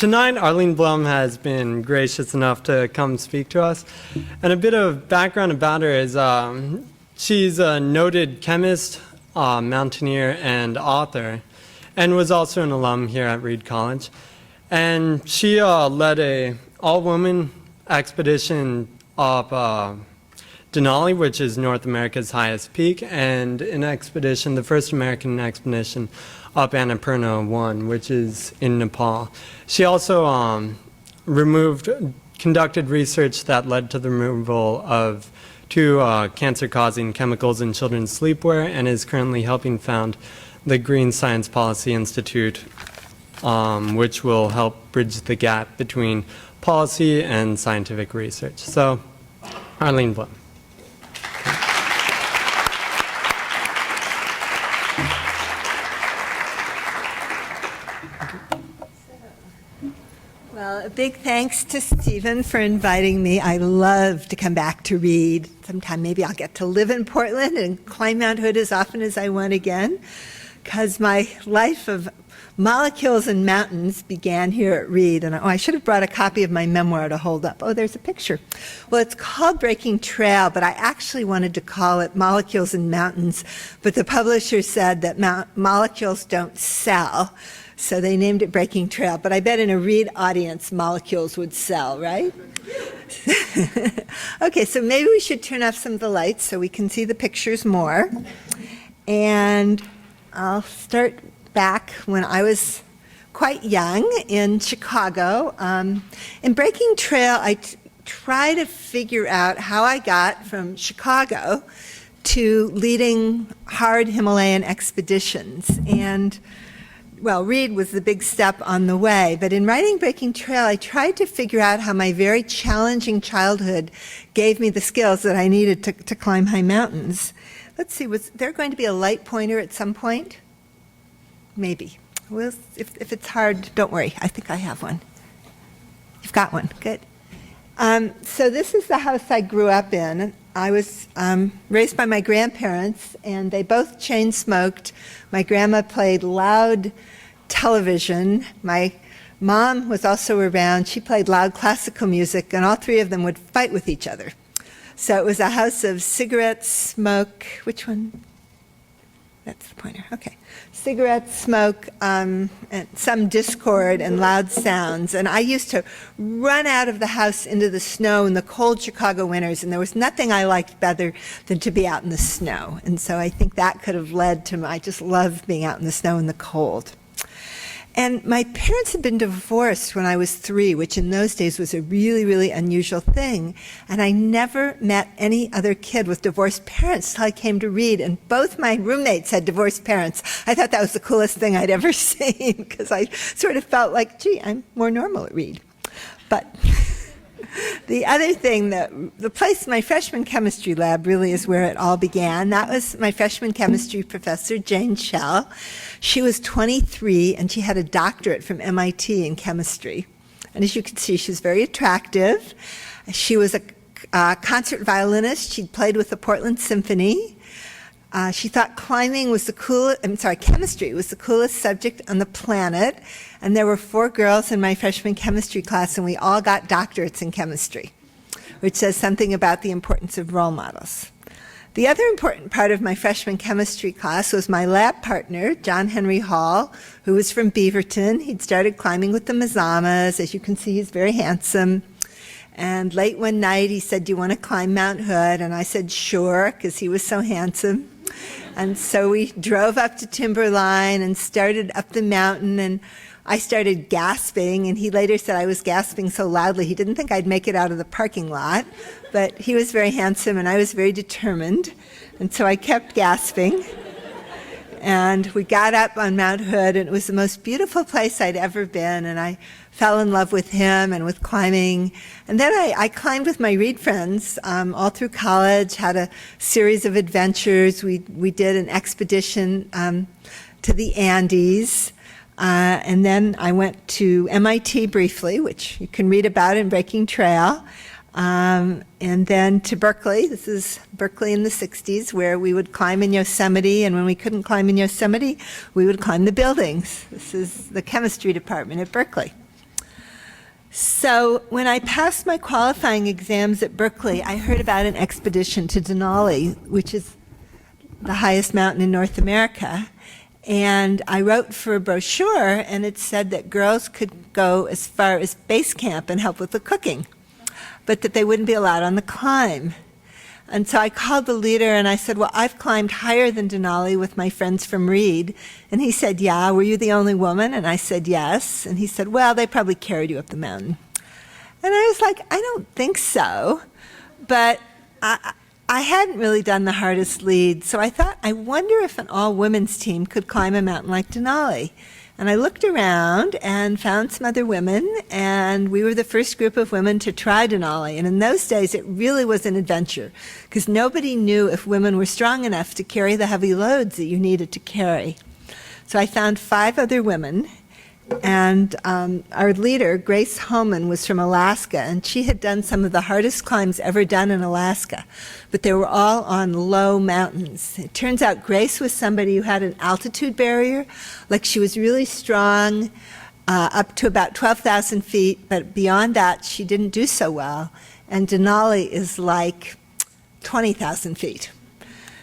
Tonight, Arlene Blum has been gracious enough to come speak to us. And a bit of background about her is she's a noted chemist, mountaineer, and author, and was also an alum here at Reed College. And she led a all-woman expedition up Denali, which is North America's highest peak, and an expedition, the first American expedition, up Annapurna 1, which is in Nepal. She also conducted research that led to the removal of 2 cancer-causing chemicals in children's sleepwear, and is currently helping found the Green Science Policy Institute, which will help bridge the gap between policy and scientific research. So, Arlene Blum. Well, a big thanks to Stephen for inviting me. I love to come back to Reed. Sometime maybe I'll get to live in Portland and climb Mount Hood as often as I want again, because my life of molecules and mountains began here at Reed. And I should have brought a copy of my memoir to hold up. Oh, there's a picture. Well, it's called Breaking Trail, but I actually wanted to call it Molecules and Mountains, but the publisher said that molecules don't sell, so they named it Breaking Trail. But I bet in a Reed audience, molecules would sell, right? Okay, so maybe we should turn off some of the lights so we can see the pictures more. And I'll start back when I was quite young in Chicago. In Breaking Trail, I try to figure out how I got from Chicago to leading hard Himalayan expeditions. And well, Reed was the big step on the way, but in writing Breaking Trail, I tried to figure out how my very challenging childhood gave me the skills that I needed to climb high mountains. Let's see, was there going to be a light pointer at some point? Maybe. Well, if it's hard, don't worry. I think I have one. You've got one. Good. So this is the house I grew up in. I was raised by my grandparents, and they both chain smoked. My grandma played loud television. My mom was also around. She played loud classical music, and all 3 of them would fight with each other. So it was a house of cigarette smoke. Which one? That's the pointer. Okay. Cigarette smoke, and some discord and loud sounds. And I used to run out of the house into the snow in the cold Chicago winters, and there was nothing I liked better than to be out in the snow. And so I think that could have led to I just loved being out in the snow in the cold. And my parents had been divorced when I was 3, which in those days was a really, really unusual thing. And I never met any other kid with divorced parents till I came to Reed. And both my roommates had divorced parents. I thought that was the coolest thing I'd ever seen, because I sort of felt like, gee, I'm more normal at Reed. But the other thing, the place, my freshman chemistry lab really is where it all began. That was my freshman chemistry professor, Jane Schell. She was 23, and she had a doctorate from MIT in chemistry. And as you can see, she was very attractive. She was a concert violinist. She'd played with the Portland Symphony. She thought chemistry was the coolest subject on the planet. And there were 4 girls in my freshman chemistry class, and we all got doctorates in chemistry, which says something about the importance of role models. The other important part of my freshman chemistry class was my lab partner, John Henry Hall, who was from Beaverton. He'd started climbing with the Mazamas. As you can see, he's very handsome. And late one night, he said, "Do you want to climb Mount Hood?" And I said, "Sure," because he was so handsome. And so we drove up to Timberline and started up the mountain, and I started gasping, and he later said I was gasping so loudly he didn't think I'd make it out of the parking lot. But he was very handsome, and I was very determined, and so I kept gasping. And we got up on Mount Hood, and it was the most beautiful place I'd ever been, and I fell in love with him and with climbing. And then I climbed with my Reed friends all through college, had a series of adventures. We did an expedition to the Andes. And then I went to MIT briefly, which you can read about in Breaking Trail. And then to Berkeley. This is Berkeley in the 60s, where we would climb in Yosemite, and when we couldn't climb in Yosemite, we would climb the buildings. This is the chemistry department at Berkeley. So when I passed my qualifying exams at Berkeley, I heard about an expedition to Denali, which is the highest mountain in North America. And I wrote for a brochure, and it said that girls could go as far as base camp and help with the cooking, but that they wouldn't be allowed on the climb. And so I called the leader and I said, well, I've climbed higher than Denali with my friends from Reed. And he said, yeah, were you the only woman? And I said, yes. And he said, well, they probably carried you up the mountain. And I was like, I don't think so. But I hadn't really done the hardest lead. So I thought, I wonder if an all-women's team could climb a mountain like Denali. And I looked around and found some other women, and we were the first group of women to try Denali. And in those days, it really was an adventure, because nobody knew if women were strong enough to carry the heavy loads that you needed to carry. So I found 5 other women, and our leader, Grace Homan, was from Alaska, and she had done some of the hardest climbs ever done in Alaska, but they were all on low mountains. It turns out Grace was somebody who had an altitude barrier, like she was really strong up to about 12,000 feet, but beyond that she didn't do so well, and Denali is like 20,000 feet.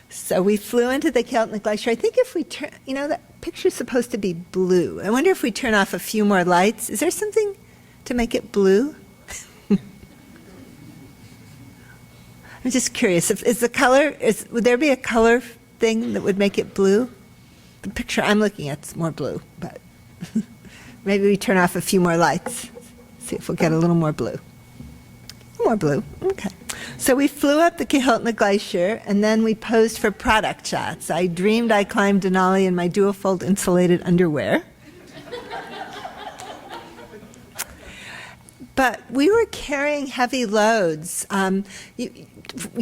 So we flew into the Kiltna Glacier. I think if we turn, that picture's supposed to be blue. I wonder if we turn off a few more lights. Is there something to make it blue? I'm just curious. Would there be a color thing that would make it blue? The picture I'm looking at is more blue, but maybe we turn off a few more lights. See if we'll get a little more blue. More blue, okay. So we flew up the Kiltna Glacier, and then we posed for product shots. I dreamed I climbed Denali in my dual-fold insulated underwear. But we were carrying heavy loads. You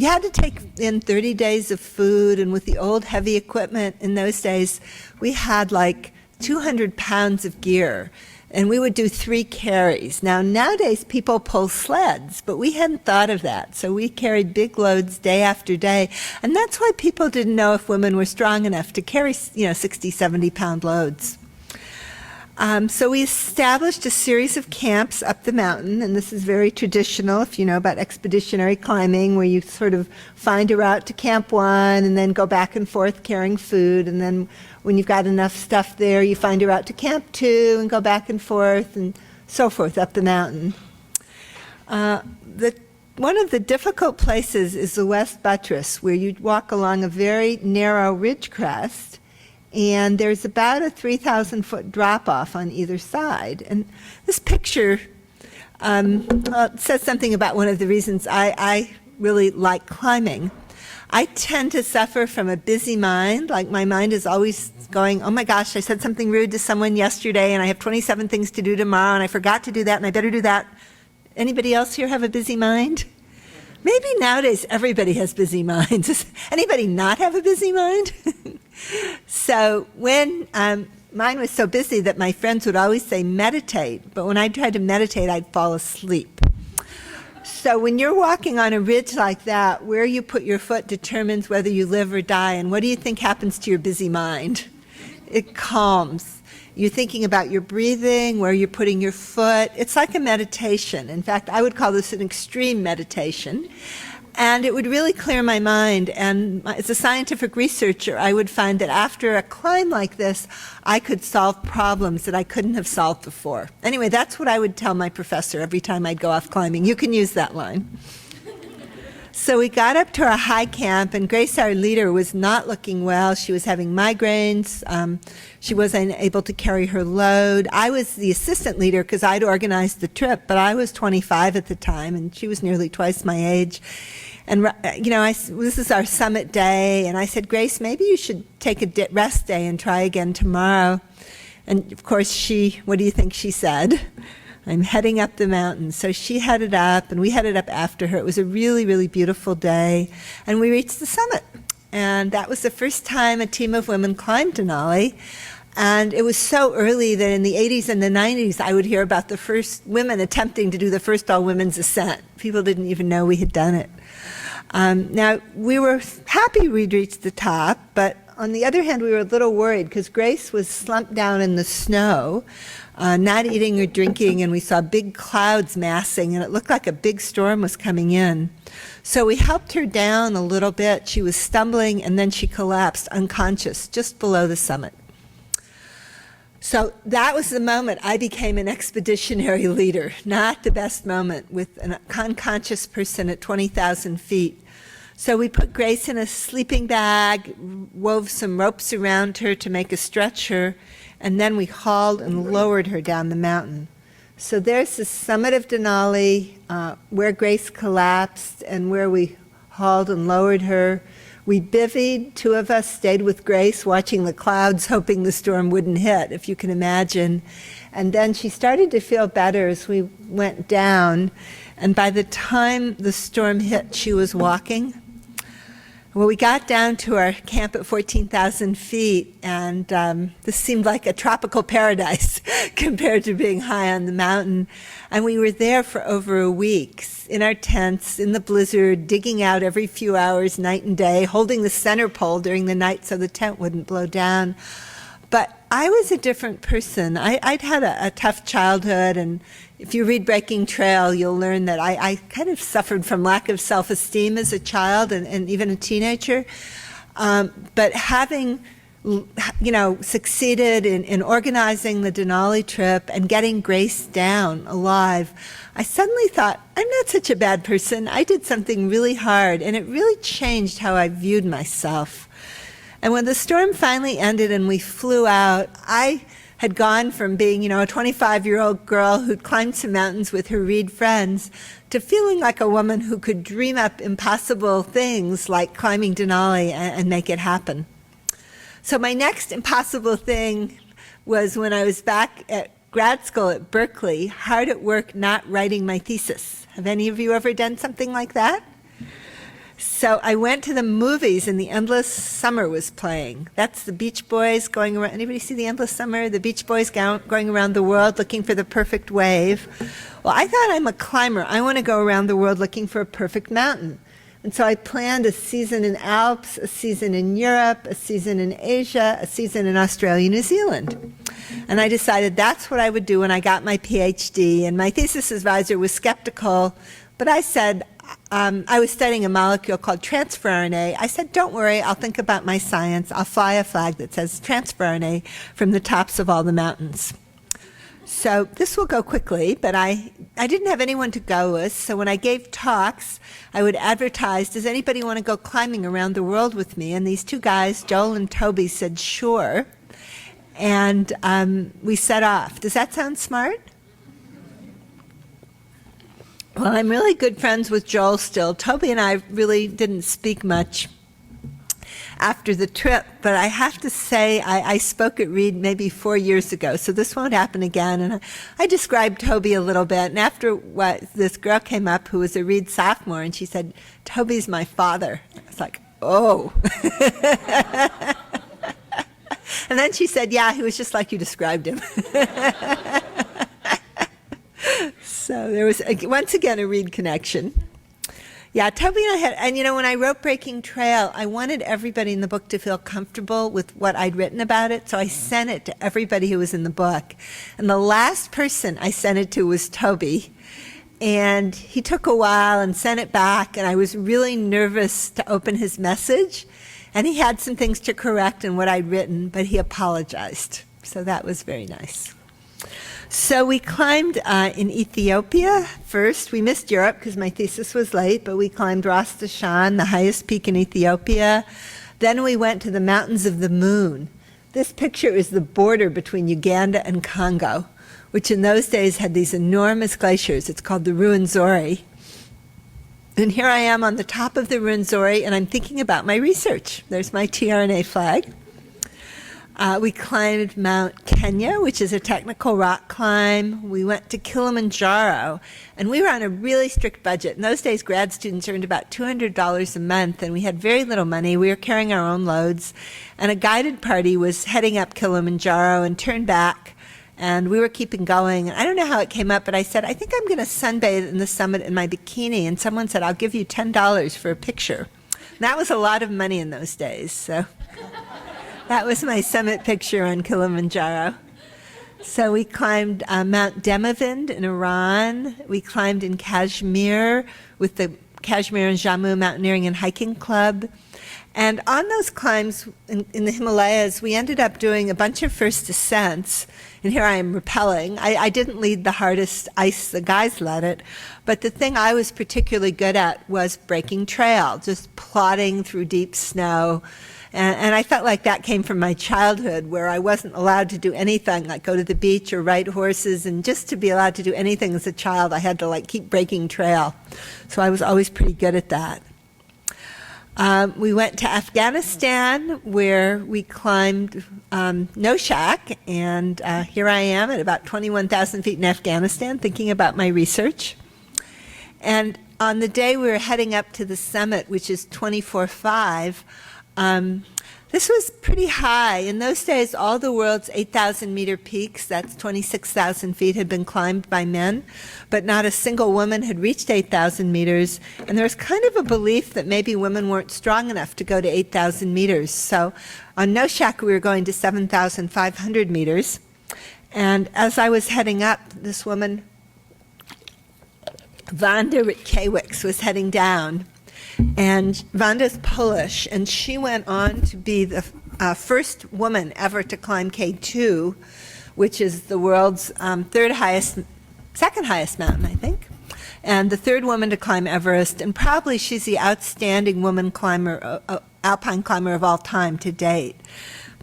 had to take in 30 days of food, and with the old heavy equipment in those days, we had like 200 pounds of gear. And we would do 3 carries. Now, nowadays, people pull sleds, but we hadn't thought of that. So we carried big loads day after day. And that's why people didn't know if women were strong enough to carry, 60, 70-pound loads. So we established a series of camps up the mountain, and this is very traditional if you know about expeditionary climbing, where you sort of find a route to Camp 1 and then go back and forth carrying food, and then when you've got enough stuff there, you find a route to Camp 2 and go back and forth up the mountain. One of the difficult places is the West Buttress, where you walk along a very narrow ridge crest, and there's about a 3,000-foot drop-off on either side. And this picture says something about one of the reasons I really like climbing. I tend to suffer from a busy mind, like my mind is always going, oh my gosh, I said something rude to someone yesterday, and I have 27 things to do tomorrow, and I forgot to do that, and I better do that. Anybody else here have a busy mind? Maybe nowadays everybody has busy minds. Does anybody not have a busy mind? So when mine was so busy that my friends would always say meditate, but when I tried to meditate, I'd fall asleep. So when you're walking on a ridge like that, where you put your foot determines whether you live or die. And what do you think happens to your busy mind? It calms. You're thinking about your breathing, where you're putting your foot. It's like a meditation. In fact, I would call this an extreme meditation. And it would really clear my mind. And as a scientific researcher, I would find that after a climb like this, I could solve problems that I couldn't have solved before. Anyway, that's what I would tell my professor every time I'd go off climbing. You can use that line. So we got up to our high camp, and Grace, our leader, was not looking well. She was having migraines. She wasn't able to carry her load. I was the assistant leader because I'd organized the trip, but I was 25 at the time, and she was nearly twice my age. And, this is our summit day, and I said, Grace, maybe you should take a rest day and try again tomorrow. And, of course, what do you think she said? I'm heading up the mountain. So she headed up, and we headed up after her. It was a really, really beautiful day, and we reached the summit. And that was the first time a team of women climbed Denali. And it was so early that in the 80s and the 90s, I would hear about the first women attempting to do the first all-women's ascent. People didn't even know we had done it. Now, we were happy we'd reached the top, but on the other hand, we were a little worried because Grace was slumped down in the snow, not eating or drinking, and we saw big clouds massing, and it looked like a big storm was coming in. So we helped her down a little bit. She was stumbling, and then she collapsed unconscious just below the summit. So that was the moment I became an expeditionary leader. Not the best moment with an unconscious person at 20,000 feet. So we put Grace in a sleeping bag, wove some ropes around her to make a stretcher, and then we hauled and lowered her down the mountain. So there's the summit of Denali, where Grace collapsed and where we hauled and lowered her. We bivvied, 2 of us stayed with Grace watching the clouds, hoping the storm wouldn't hit, if you can imagine. And then she started to feel better as we went down. And by the time the storm hit, she was walking. Well, we got down to our camp at 14,000 feet, and this seemed like a tropical paradise compared to being high on the mountain. And we were there for over a week, in our tents, in the blizzard, digging out every few hours, night and day, holding the center pole during the night so the tent wouldn't blow down. But I was a different person. I'd had a tough childhood, and if you read Breaking Trail, you'll learn that I kind of suffered from lack of self-esteem as a child and even a teenager. But having, succeeded in organizing the Denali trip and getting Grace down alive, I suddenly thought, I'm not such a bad person. I did something really hard, and it really changed how I viewed myself. And when the storm finally ended and we flew out, I had gone from being, a 25-year-old girl who'd climbed some mountains with her Reed friends to feeling like a woman who could dream up impossible things like climbing Denali and make it happen. So my next impossible thing was when I was back at grad school at Berkeley, hard at work not writing my thesis. Have any of you ever done something like that? So I went to the movies and The Endless Summer was playing. That's the Beach Boys going around. Anybody see The Endless Summer? The Beach Boys going around the world looking for the perfect wave. Well, I thought I'm a climber. I want to go around the world looking for a perfect mountain. And so I planned a season in Alps, a season in Europe, a season in Asia, a season in Australia, New Zealand. And I decided that's what I would do when I got my PhD. And my thesis advisor was skeptical, but I said, I was studying a molecule called transfer RNA. I said, don't worry, I'll think about my science. I'll fly a flag that says transfer RNA from the tops of all the mountains. So this will go quickly, but I didn't have anyone to go with. So when I gave talks, I would advertise, does anybody want to go climbing around the world with me? And these 2 guys, Joel and Toby, said, sure. And we set off. Does that sound smart? Well, I'm really good friends with Joel still. Toby and I really didn't speak much after the trip, but I have to say I spoke at Reed maybe 4 years ago, so this won't happen again. And I described Toby a little bit, and after this girl came up who was a Reed sophomore, and she said, Toby's my father. I was like, oh. And then she said, yeah, he was just like you described him. So there was, once again, a Reed connection. Yeah, Toby and I had, and when I wrote Breaking Trail, I wanted everybody in the book to feel comfortable with what I'd written about it, so I sent it to everybody who was in the book. And the last person I sent it to was Toby. And he took a while and sent it back, and I was really nervous to open his message. And he had some things to correct in what I'd written, but he apologized. So that was very nice. So we climbed in Ethiopia first. We missed Europe because my thesis was late, but we climbed Ras Dashan, the highest peak in Ethiopia. Then we went to the Mountains of the Moon. This picture is the border between Uganda and Congo, which in those days had these enormous glaciers. It's called the Ruwenzori. And here I am on the top of the Ruwenzori, and I'm thinking about my research. There's my tRNA flag. We climbed Mount Kenya, which is a technical rock climb. We went to Kilimanjaro, and we were on a really strict budget. In those days, grad students earned about $200 a month, and we had very little money. We were carrying our own loads, and a guided party was heading up Kilimanjaro and turned back, and we were keeping going. I don't know how it came up, but I said, I think I'm going to sunbathe in the summit in my bikini, and someone said, I'll give you $10 for a picture. That was a lot of money in those days, so that was my summit picture on Kilimanjaro. So we climbed Mount Demavind in Iran. We climbed in Kashmir with the Kashmir and Jammu Mountaineering and Hiking Club. And on those climbs in the Himalayas, we ended up doing a bunch of first descents. And here I am rappelling. I didn't lead the hardest ice, the guys led it. But the thing I was particularly good at was breaking trail, just plodding through deep snow. And I felt like that came from my childhood, where I wasn't allowed to do anything, like go to the beach or ride horses. And just to be allowed to do anything as a child, I had to like keep breaking trail. So I was always pretty good at that. We went to Afghanistan, where we climbed Noshak, and here I am at about 21,000 feet in Afghanistan thinking about my research. And on the day we were heading up to the summit, which is 24.5, this was pretty high. In those days, all the world's 8,000-meter peaks, that's 26,000 feet, had been climbed by men, but not a single woman had reached 8,000 meters. And there was kind of a belief that maybe women weren't strong enough to go to 8,000 meters. So on Noshak, we were going to 7,500 meters. And as I was heading up, this woman, Wanda Rutkiewicz, was heading down. And Wanda's Polish, and she went on to be the first woman ever to climb K2, which is the world's second highest mountain, I think, and the third woman to climb Everest, and probably she's the outstanding woman climber, alpine climber of all time to date.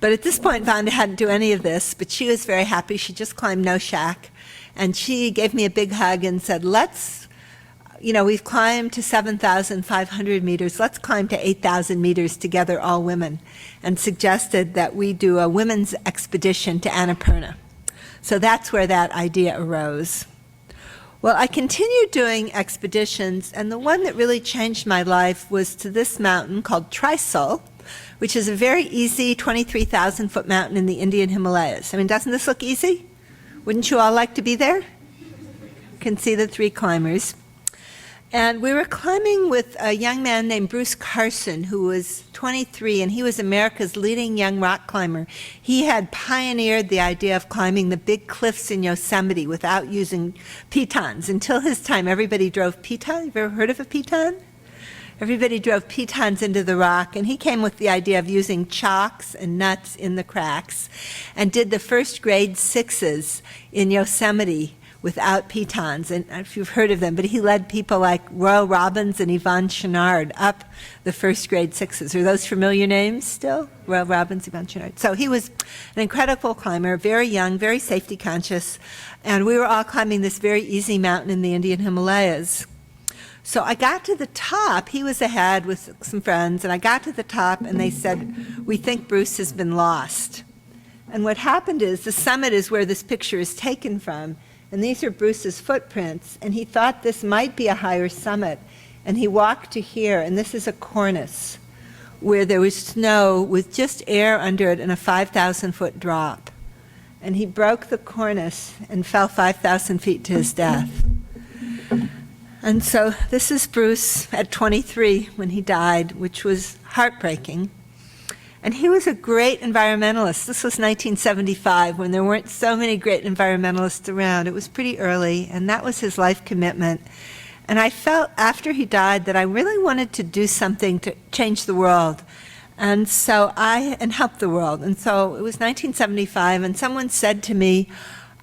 But at this point, Wanda hadn't do any of this, but she was very happy. She just climbed Noshak, and she gave me a big hug and said, we've climbed to 7,500 meters. Let's climb to 8,000 meters together, all women, and suggested that we do a women's expedition to Annapurna. So that's where that idea arose. Well, I continued doing expeditions, and the one that really changed my life was to this mountain called Trisol, which is a very easy 23,000-foot mountain in the Indian Himalayas. I mean, doesn't this look easy? Wouldn't you all like to be there? You can see the three climbers. And we were climbing with a young man named Bruce Carson, who was 23, and he was America's leading young rock climber. He had pioneered the idea of climbing the big cliffs in Yosemite without using pitons. Until his time, everybody drove piton. You've ever heard of a piton? Everybody drove pitons into the rock, and he came with the idea of using chalks and nuts in the cracks, and did the first grade sixes in Yosemite without pitons. And I don't know if you've heard of them, but he led people like Royal Robbins and Yvonne Chouinard up the first grade sixes. Are those familiar names still? Royal Robbins, Yvonne Chouinard. So he was an incredible climber, very young, very safety conscious, and we were all climbing this very easy mountain in the Indian Himalayas. So I got to the top. He was ahead with some friends, and I got to the top, and they said, "We think Bruce has been lost." And what happened is, the summit is where this picture is taken from, and these are Bruce's footprints, and he thought this might be a higher summit, and he walked to here, and this is a cornice where there was snow with just air under it and a 5,000-foot drop. And he broke the cornice and fell 5,000 feet to his death. And so this is Bruce at 23 when he died, which was heartbreaking. And he was a great environmentalist. This was 1975, when there weren't so many great environmentalists around. It was pretty early, and that was his life commitment. And I felt after he died that I really wanted to do something to change the world, and help the world. And so it was 1975, and someone said to me,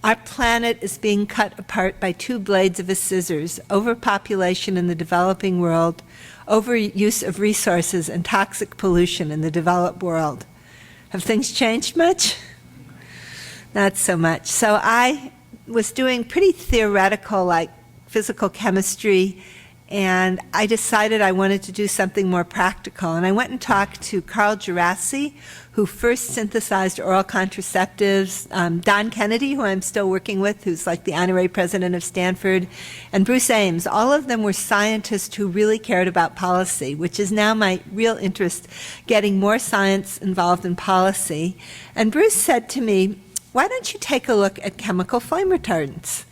"Our planet is being cut apart by two blades of a scissors: overpopulation in the developing world, overuse of resources, and toxic pollution in the developed world." Have things changed much? Not so much. So I was doing pretty theoretical, like physical chemistry, and I decided I wanted to do something more practical. And I went and talked to Carl Gerasi, who first synthesized oral contraceptives, Don Kennedy, who I'm still working with, who's like the honorary president of Stanford, and Bruce Ames. All of them were scientists who really cared about policy, which is now my real interest, getting more science involved in policy. And Bruce said to me, "Why don't you take a look at chemical flame retardants?"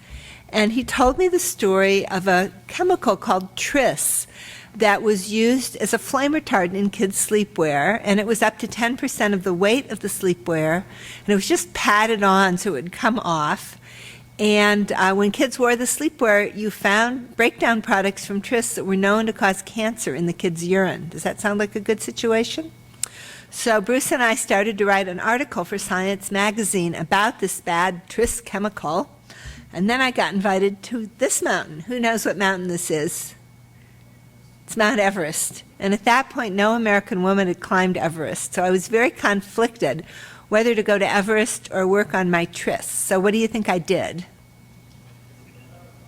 And he told me the story of a chemical called tris that was used as a flame retardant in kids' sleepwear, and it was up to 10% of the weight of the sleepwear, and it was just padded on so it would come off. And when kids wore the sleepwear, you found breakdown products from tris that were known to cause cancer in the kids' urine. Does that sound like a good situation? So Bruce and I started to write an article for Science magazine about this bad tris chemical, and then I got invited to this mountain. Who knows what mountain this is? It's Mount Everest. And at that point, no American woman had climbed Everest. So I was very conflicted whether to go to Everest or work on my tris. So what do you think I did?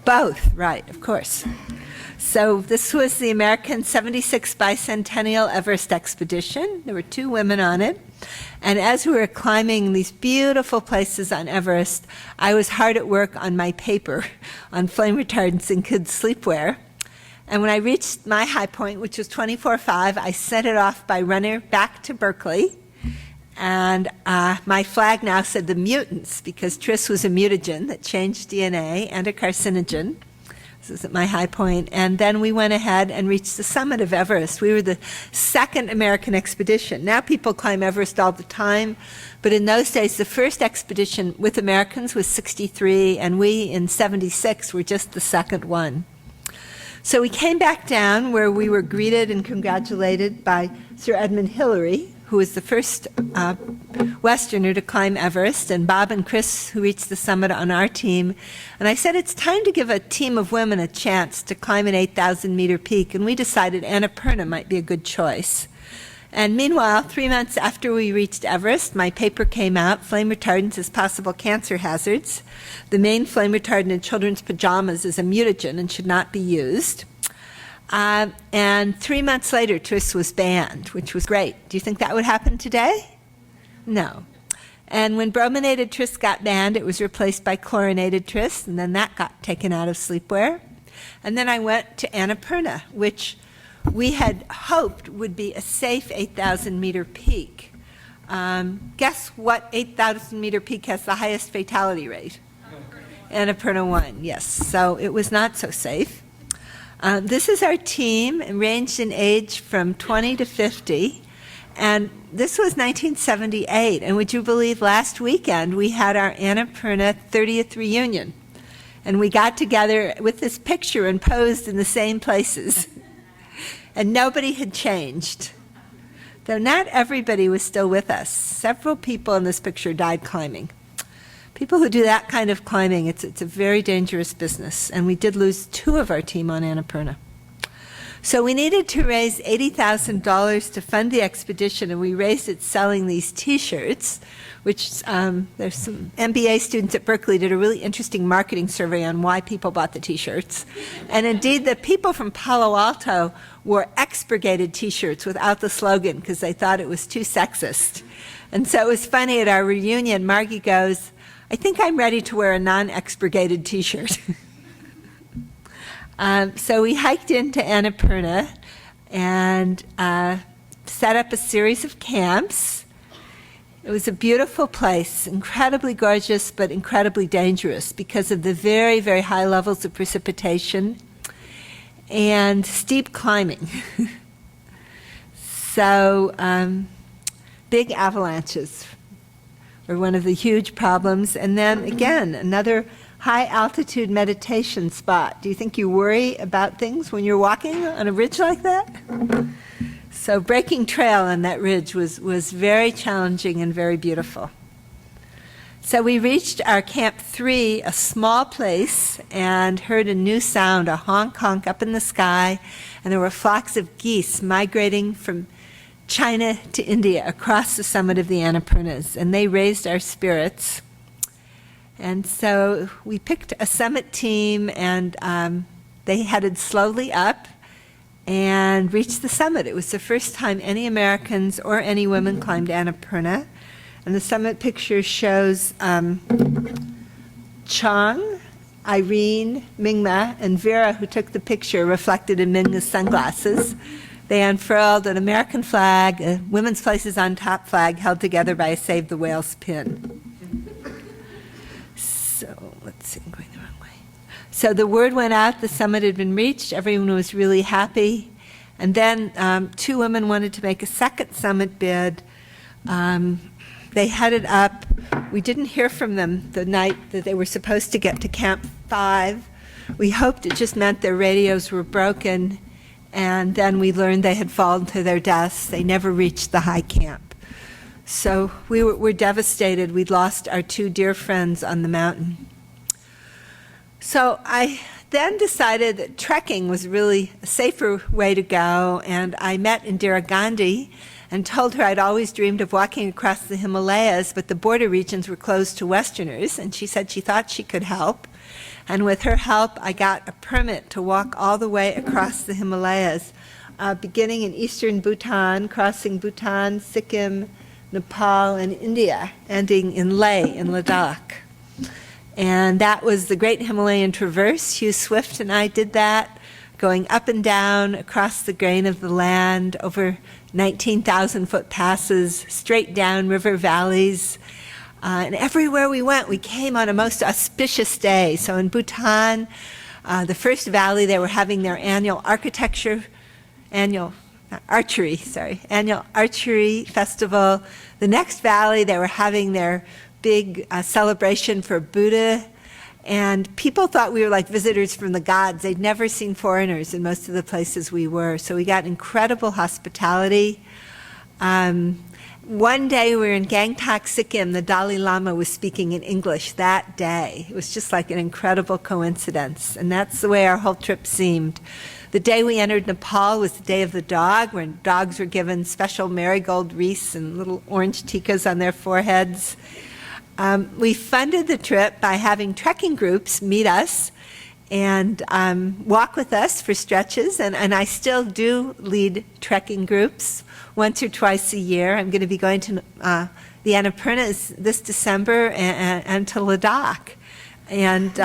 Both, right, of course. So this was the American 76th Bicentennial Everest Expedition. There were 2 women on it. And as we were climbing these beautiful places on Everest, I was hard at work on my paper on flame retardants in kids' sleepwear. And when I reached my high point, which was 24.5, I sent it off by runner back to Berkeley. And my flag now said the mutants, because tris was a mutagen that changed DNA and a carcinogen. This is at my high point. And then we went ahead and reached the summit of Everest. We were the 2nd American expedition. Now people climb Everest all the time, but in those days, the first expedition with Americans was 63, and we in 76 were just the 2nd one. So we came back down where we were greeted and congratulated by Sir Edmund Hillary, who was the first Westerner to climb Everest, and Bob and Chris, who reached the summit on our team. And I said, it's time to give a team of women a chance to climb an 8,000-meter peak, and we decided Annapurna might be a good choice. And meanwhile, 3 months after we reached Everest, my paper came out, Flame Retardants as Possible Cancer Hazards. The main flame retardant in children's pajamas is a mutagen and should not be used. And 3 months later, tris was banned, which was great. Do you think that would happen today? No. And when brominated tris got banned, it was replaced by chlorinated tris, and then that got taken out of sleepwear. And then I went to Annapurna, which we had hoped would be a safe 8,000-meter peak. Guess what 8,000-meter peak has the highest fatality rate? Annapurna 1, yes. So it was not so safe. This is our team, ranged in age from 20 to 50. And this was 1978. And would you believe last weekend we had our Annapurna 30th reunion. And we got together with this picture and posed in the same places. And nobody had changed. Though not everybody was still with us. Several people in this picture died climbing. People who do that kind of climbing, it's a very dangerous business. And we did lose 2 of our team on Annapurna. So we needed to raise $80,000 to fund the expedition, and we raised it selling these T-shirts, which there's some MBA students at Berkeley did a really interesting marketing survey on why people bought the T-shirts. And indeed, the people from Palo Alto wore expurgated T-shirts without the slogan because they thought it was too sexist. And so it was funny at our reunion, Margie goes, I think I'm ready to wear a non-expurgated T-shirt. So we hiked into Annapurna and set up a series of camps. It was a beautiful place, incredibly gorgeous, but incredibly dangerous because of the very, very high levels of precipitation and steep climbing. So big avalanches were one of the huge problems. And then again, another high altitude meditation spot. Do you think you worry about things when you're walking on a ridge like that? So breaking trail on that ridge was very challenging and very beautiful. So we reached our Camp 3, a small place, and heard a new sound, a honk honk up in the sky, and there were flocks of geese migrating from China to India across the summit of the Annapurnas, and they raised our spirits. And so we picked a summit team, and they headed slowly up and reached the summit. It was the first time any Americans or any women climbed Annapurna. And the summit picture shows Chang, Irene, Mingma, and Vera, who took the picture, reflected in Mingma's sunglasses. They unfurled an American flag, a women's places on top flag held together by a Save the Whales pin. So let's see, I'm going the wrong way. So the word went out, the summit had been reached, everyone was really happy, And then 2 women wanted to make a second summit bid. They headed up. We didn't hear from them the night that they were supposed to get to Camp 5. We hoped it just meant their radios were broken, and then we learned they had fallen to their deaths. They never reached the high camp. So we were devastated. We'd lost our 2 dear friends on the mountain. So I then decided that trekking was really a safer way to go, and I met Indira Gandhi and told her I'd always dreamed of walking across the Himalayas, but the border regions were closed to Westerners, and she said she thought she could help. And with her help, I got a permit to walk all the way across the Himalayas, beginning in eastern Bhutan, crossing Bhutan, Sikkim, Nepal, and India, ending in Leh in Ladakh. And that was the Great Himalayan Traverse. Hugh Swift and I did that, going up and down across the grain of the land, over 19,000-foot passes, straight down river valleys. And everywhere we went, we came on a most auspicious day. So in Bhutan, the first valley, they were having their annual archery festival. The next valley, they were having their big celebration for Buddha. And people thought we were like visitors from the gods. They'd never seen foreigners in most of the places we were. So we got incredible hospitality. One day we were in Gangtok, Sikkim. The Dalai Lama was speaking in English that day. It was just like an incredible coincidence. And that's the way our whole trip seemed. The day we entered Nepal was the day of the dog, when dogs were given special marigold wreaths and little orange tikas on their foreheads. We funded the trip by having trekking groups meet us and walk with us for stretches, and I still do lead trekking groups once or twice a year. I'm going to be going to the Annapurnas this December and to Ladakh. And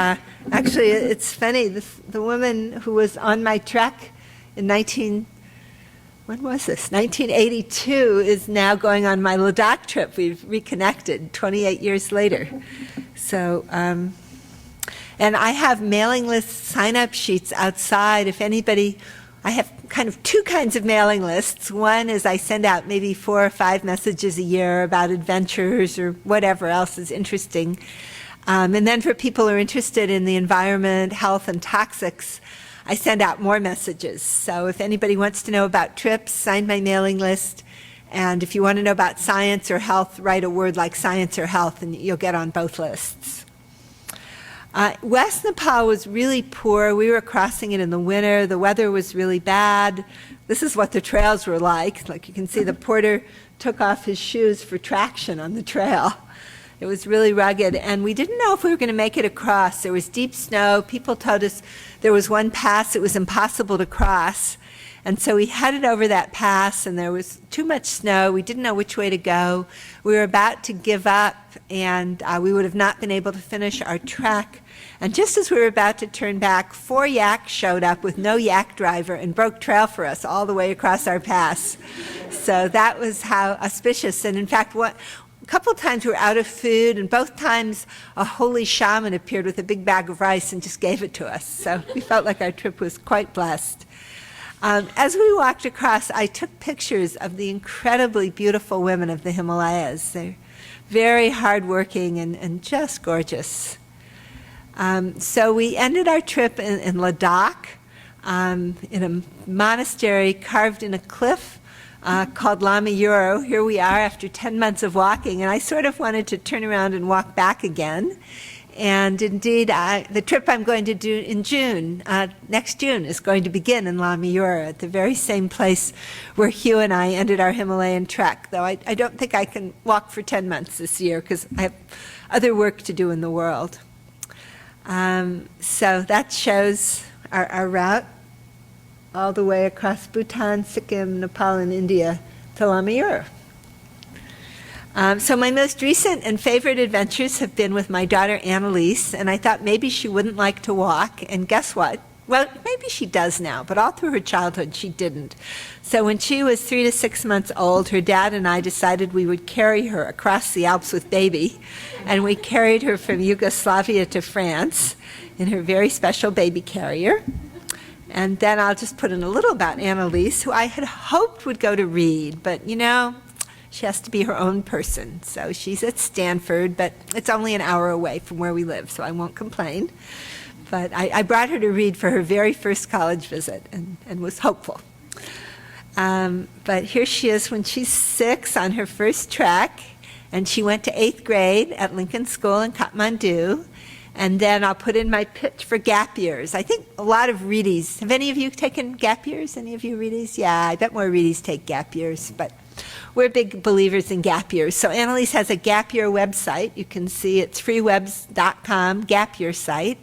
actually, it's funny, the woman who was on my trek in 1982 is now going on my Ladakh trip. We've reconnected 28 years later. So, and I have mailing list sign-up sheets outside. If anybody, I have kind of 2 kinds of mailing lists. One is I send out maybe 4 or 5 messages a year about adventures or whatever else is interesting. And then for people who are interested in the environment, health, and toxics, I send out more messages. So if anybody wants to know about trips, sign my mailing list. And if you want to know about science or health, write a word like science or health, and you'll get on both lists. West Nepal was really poor. We were crossing it in the winter. The weather was really bad. This is what the trails were like. Like you can see, the porter took off his shoes for traction on the trail. It was really rugged, and we didn't know if we were going to make it across. There was deep snow. People told us there was one pass it was impossible to cross, and so we headed over that pass, and there was too much snow. We didn't know which way to go. We were about to give up, and we would have not been able to finish our trek. And just as we were about to turn back, 4 yaks showed up with no yak driver and broke trail for us all the way across our pass. So that was how auspicious. And in fact, a couple of times we were out of food, and both times a holy shaman appeared with a big bag of rice and just gave it to us. So we felt like our trip was quite blessed. As we walked across, I took pictures of the incredibly beautiful women of the Himalayas. They're very hardworking and just gorgeous. So we ended our trip in Ladakh, in a monastery carved in a cliff called Lama Yuro. Here we are after 10 months of walking, and I sort of wanted to turn around and walk back again. And indeed, the trip I'm going to do in June, next June, is going to begin in Lama Yuro, at the very same place where Hugh and I ended our Himalayan trek, though I don't think I can walk for 10 months this year because I have other work to do in the world. So that shows our route all the way across Bhutan, Sikkim, Nepal, and India to Lama Yuro. So my most recent and favorite adventures have been with my daughter Annalise, and I thought maybe she wouldn't like to walk, and guess what? Well, maybe she does now, but all through her childhood she didn't. So when she was 3 to 6 months old, her dad and I decided we would carry her across the Alps with baby, and we carried her from Yugoslavia to France in her very special baby carrier. And then I'll just put in a little about Annalise, who I had hoped would go to Reed, but you know, she has to be her own person. So she's at Stanford, but it's only an hour away from where we live, so I won't complain. But I brought her to Reed for her very first college visit and was hopeful. But here she is when she's 6 on her first track, and she went to 8th grade at Lincoln School in Kathmandu. And then I'll put in my pitch for gap years. I think a lot of Reedies, have any of you taken gap years? Any of you Reedies? Yeah, I bet more Reedies take gap years, but we're big believers in gap years. So Annalise has a gap year website. You can see it's freewebs.com, gap year site.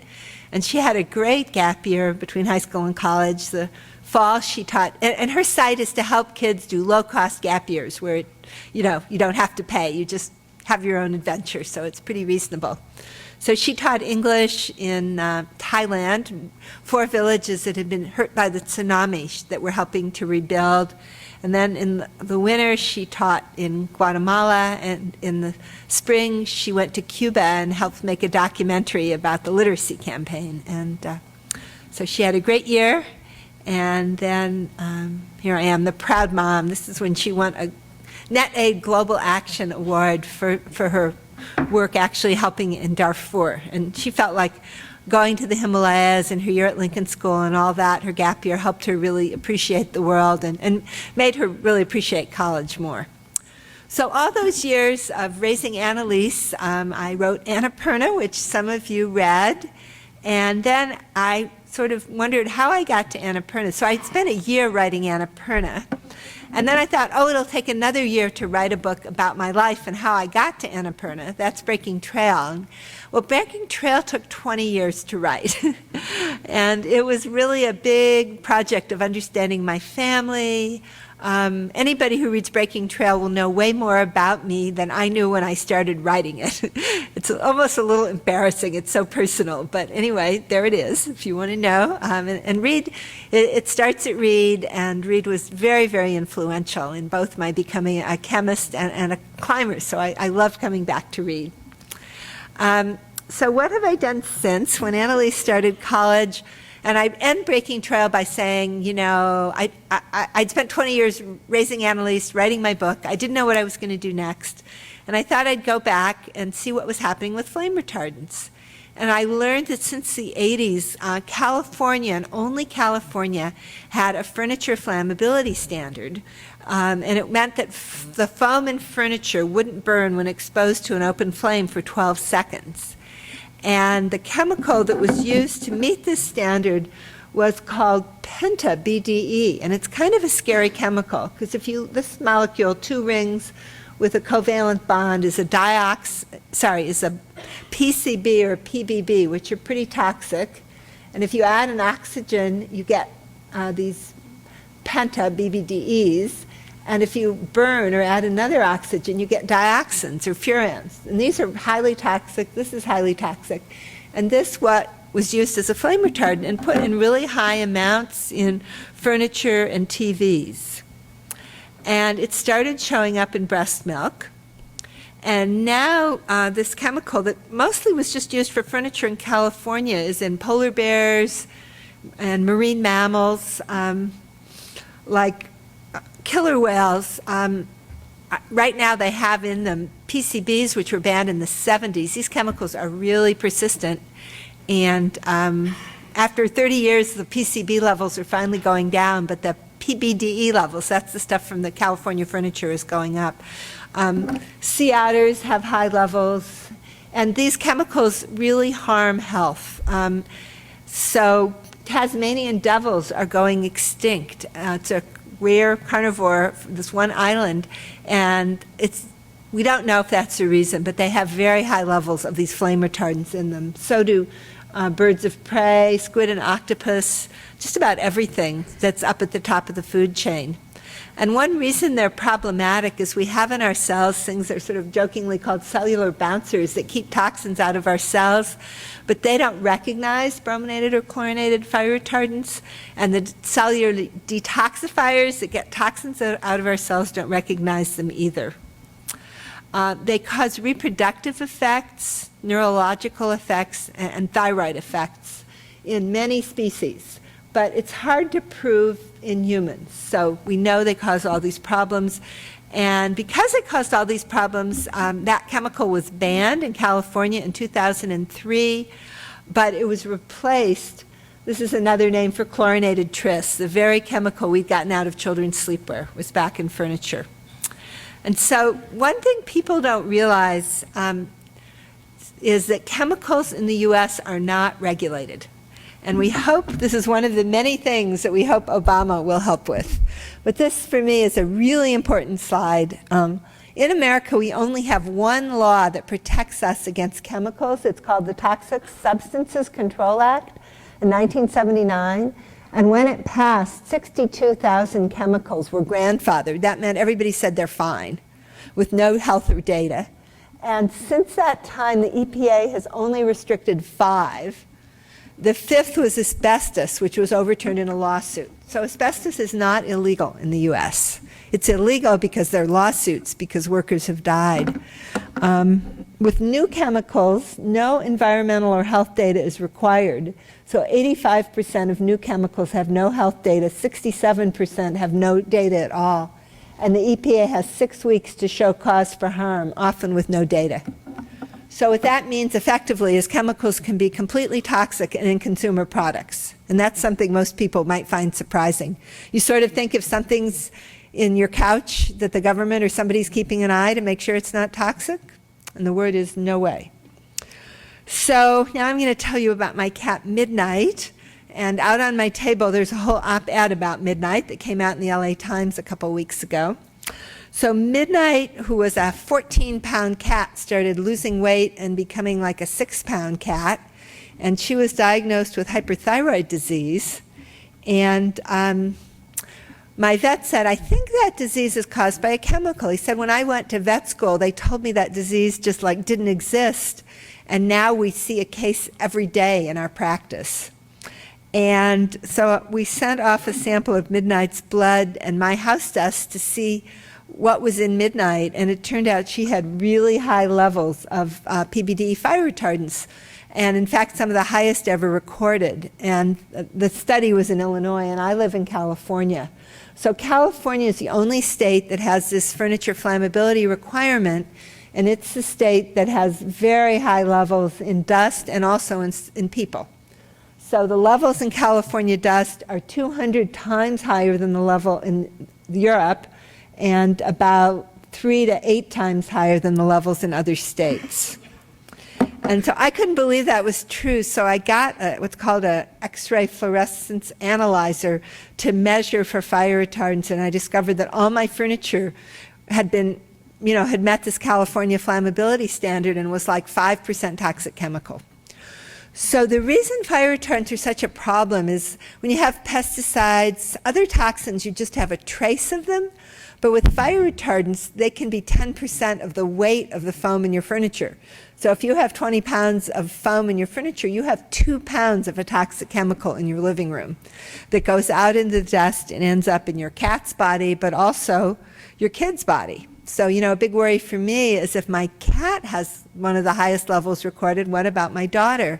And she had a great gap year between high school and college. The fall she taught, and her site is to help kids do low-cost gap years where, you don't have to pay. You just have your own adventure, so it's pretty reasonable. So she taught English in Thailand, 4 villages that had been hurt by the tsunami that we're helping to rebuild. And then in the winter, she taught in Guatemala, and in the spring, she went to Cuba and helped make a documentary about the literacy campaign. And so she had a great year. And then here I am, the proud mom. This is when she won a NetAid Global Action Award for her work actually helping in Darfur. And she felt like going to the Himalayas and her year at Lincoln School and all that, her gap year, helped her really appreciate the world and made her really appreciate college more. So all those years of raising Annalise, I wrote Annapurna, which some of you read, and then I sort of wondered how I got to Annapurna. So I spent a year writing Annapurna. And then I thought, oh, it'll take another year to write a book about my life and how I got to Annapurna. That's Breaking Trail. Well, Breaking Trail took 20 years to write. And it was really a big project of understanding my family. Anybody who reads Breaking Trail will know way more about me than I knew when I started writing it. It's almost a little embarrassing. It's so personal. But anyway, there it is, if you want to know. And Reed, it starts at Reed, and Reed was very, very influential in both my becoming a chemist and a climber. So I love coming back to Reed. So what have I done since? When Annalise started college, and I end Breaking Trail by saying, I'd spent 20 years raising Annalise, writing my book. I didn't know what I was going to do next. And I thought I'd go back and see what was happening with flame retardants. And I learned that since the 80s, California, and only California, had a furniture flammability standard. And it meant that the foam in furniture wouldn't burn when exposed to an open flame for 12 seconds. And the chemical that was used to meet this standard was called penta-BDE, and it's kind of a scary chemical because this molecule, 2 rings with a covalent bond, is a PCB or PBB, which are pretty toxic. And if you add an oxygen, you get these penta-BBDEs. And if you burn or add another oxygen, you get dioxins or furans. And these are highly toxic. This is highly toxic. And this was used as a flame retardant and put in really high amounts in furniture and TVs. And it started showing up in breast milk. And now this chemical that mostly was just used for furniture in California is in polar bears and marine mammals, like killer whales. Right now they have in them PCBs, which were banned in the 70s. These chemicals are really persistent. And after 30 years, the PCB levels are finally going down, but the PBDE levels, that's the stuff from the California furniture, is going up. Sea otters have high levels, and these chemicals really harm health. So Tasmanian devils are going extinct. It's a rare carnivore, this one island, and we don't know if that's the reason, but they have very high levels of these flame retardants in them. So do birds of prey, squid and octopus, just about everything that's up at the top of the food chain. And one reason they're problematic is we have in our cells things that are sort of jokingly called cellular bouncers that keep toxins out of our cells, but they don't recognize brominated or chlorinated fire retardants, and the cellular detoxifiers that get toxins out of our cells don't recognize them either. They cause reproductive effects, neurological effects, and thyroid effects in many species. but it's hard to prove in humans. So we know they cause all these problems. And because it caused all these problems, that chemical was banned in California in 2003, but it was replaced. This is another name for chlorinated tris, the very chemical we'd gotten out of children's sleepwear, was back in furniture. And so one thing people don't realize is that chemicals in the US are not regulated. And we hope, this is one of the many things that we hope Obama will help with. But this, for me, is a really important slide. In America, we only have one law that protects us against chemicals. It's called the Toxic Substances Control Act in 1979. And when it passed, 62,000 chemicals were grandfathered. That meant everybody said they're fine, with no health or data. And since that time, the EPA has only restricted 5. The 5th was asbestos, which was overturned in a lawsuit. So asbestos is not illegal in the US. It's illegal because there are lawsuits, because workers have died. With new chemicals, no environmental or health data is required. So 85% of new chemicals have no health data, 67% have no data at all. And the EPA has 6 weeks to show cause for harm, often with no data. So what that means effectively is chemicals can be completely toxic in consumer products. And that's something most people might find surprising. You sort of think if something's in your couch that the government or somebody's keeping an eye to make sure it's not toxic, and the word is no way. So now I'm going to tell you about my cat Midnight. And out on my table there's a whole op-ed about Midnight that came out in the LA Times a couple weeks ago. So Midnight, who was a 14-pound cat, started losing weight and becoming like a 6-pound cat. And she was diagnosed with hyperthyroid disease. And my vet said, I think that disease is caused by a chemical. He said, when I went to vet school, they told me that disease just like didn't exist. And now we see a case every day in our practice. And so we sent off a sample of Midnight's blood and my house dust to see what was in Midnight, and it turned out she had really high levels of PBD fire retardants, and in fact some of the highest ever recorded. And the study was in Illinois, and I live in California. So California is the only state that has this furniture flammability requirement, and it's the state that has very high levels in dust and also in people. So the levels in California dust are 200 times higher than the level in Europe, and about 3 to 8 times higher than the levels in other states. And so I couldn't believe that was true, so I got what's called an X-ray fluorescence analyzer to measure for fire retardants, and I discovered that all my furniture had met this California flammability standard and was like 5% toxic chemical. So the reason fire retardants are such a problem is when you have pesticides, other toxins, you just have a trace of them. But with fire retardants, they can be 10% of the weight of the foam in your furniture. So if you have 20 pounds of foam in your furniture, you have 2 pounds of a toxic chemical in your living room that goes out into the dust and ends up in your cat's body, but also your kid's body. So, a big worry for me is if my cat has one of the highest levels recorded, what about my daughter?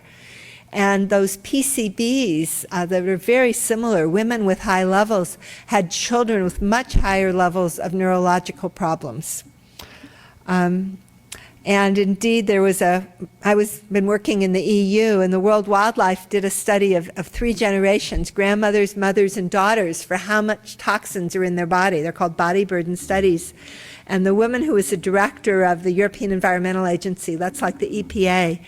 And those PCBs that are very similar, women with high levels had children with much higher levels of neurological problems. And indeed, I was been working in the EU, and the World Wildlife did a study of 3 generations, grandmothers, mothers, and daughters, for how much toxins are in their body. They're called body burden studies. And the woman who was the director of the European Environmental Agency, that's like the EPA,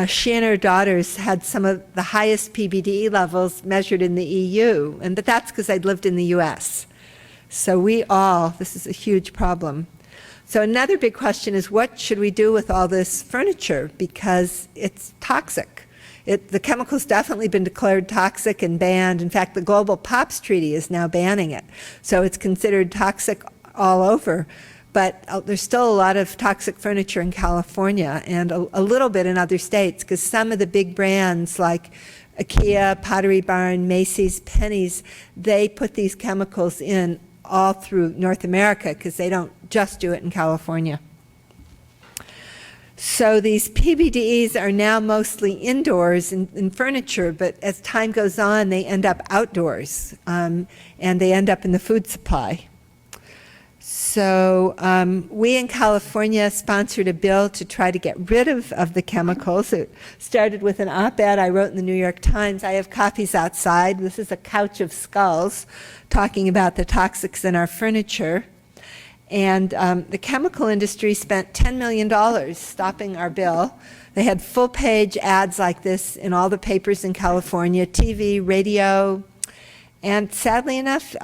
she and her daughters had some of the highest PBDE levels measured in the EU, but that's because they'd lived in the US. So this is a huge problem. So another big question is, what should we do with all this furniture? Because it's toxic. The chemical's definitely been declared toxic and banned. In fact, the Global POPs Treaty is now banning it. So it's considered toxic all over. But there's still a lot of toxic furniture in California and a little bit in other states, because some of the big brands like IKEA, Pottery Barn, Macy's, Penny's, they put these chemicals in all through North America because they don't just do it in California. So these PBDEs are now mostly indoors in furniture, but as time goes on, they end up outdoors, and they end up in the food supply. So we in California sponsored a bill to try to get rid of the chemicals. It started with an op-ed I wrote in the New York Times. I have copies outside. This is a couch of skulls talking about the toxics in our furniture. And the chemical industry spent $10 million stopping our bill. They had full-page ads like this in all the papers in California, TV, radio, and sadly enough,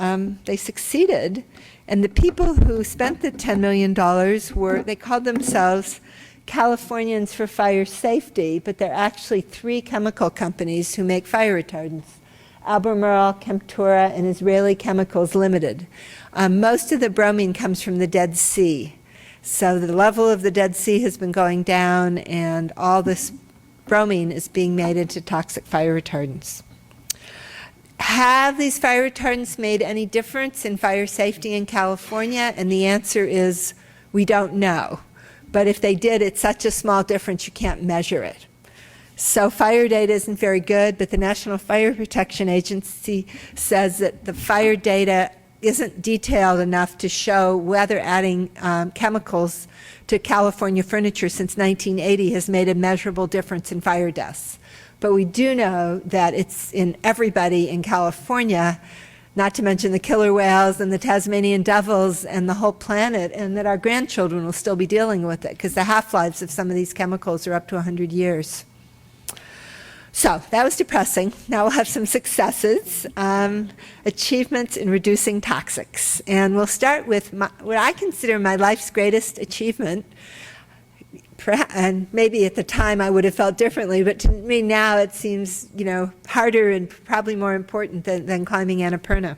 they succeeded. And the people who spent the $10 million they called themselves Californians for Fire Safety, but they're actually 3 chemical companies who make fire retardants: Albemarle, Chemtura, and Israeli Chemicals Limited. Most of the bromine comes from the Dead Sea. So the level of the Dead Sea has been going down, and all this bromine is being made into toxic fire retardants. Have these fire retardants made any difference in fire safety in California? And the answer is we don't know. But if they did, it's such a small difference you can't measure it. So fire data isn't very good, but the National Fire Protection Agency says that the fire data isn't detailed enough to show whether adding chemicals to California furniture since 1980 has made a measurable difference in fire deaths. But we do know that it's in everybody in California, not to mention the killer whales and the Tasmanian devils and the whole planet, and that our grandchildren will still be dealing with it because the half-lives of some of these chemicals are up to 100 years. So that was depressing. Now we'll have some successes, achievements in reducing toxics. And we'll start with what I consider my life's greatest achievement. And maybe at the time I would have felt differently, but to me now it seems, harder and probably more important than climbing Annapurna.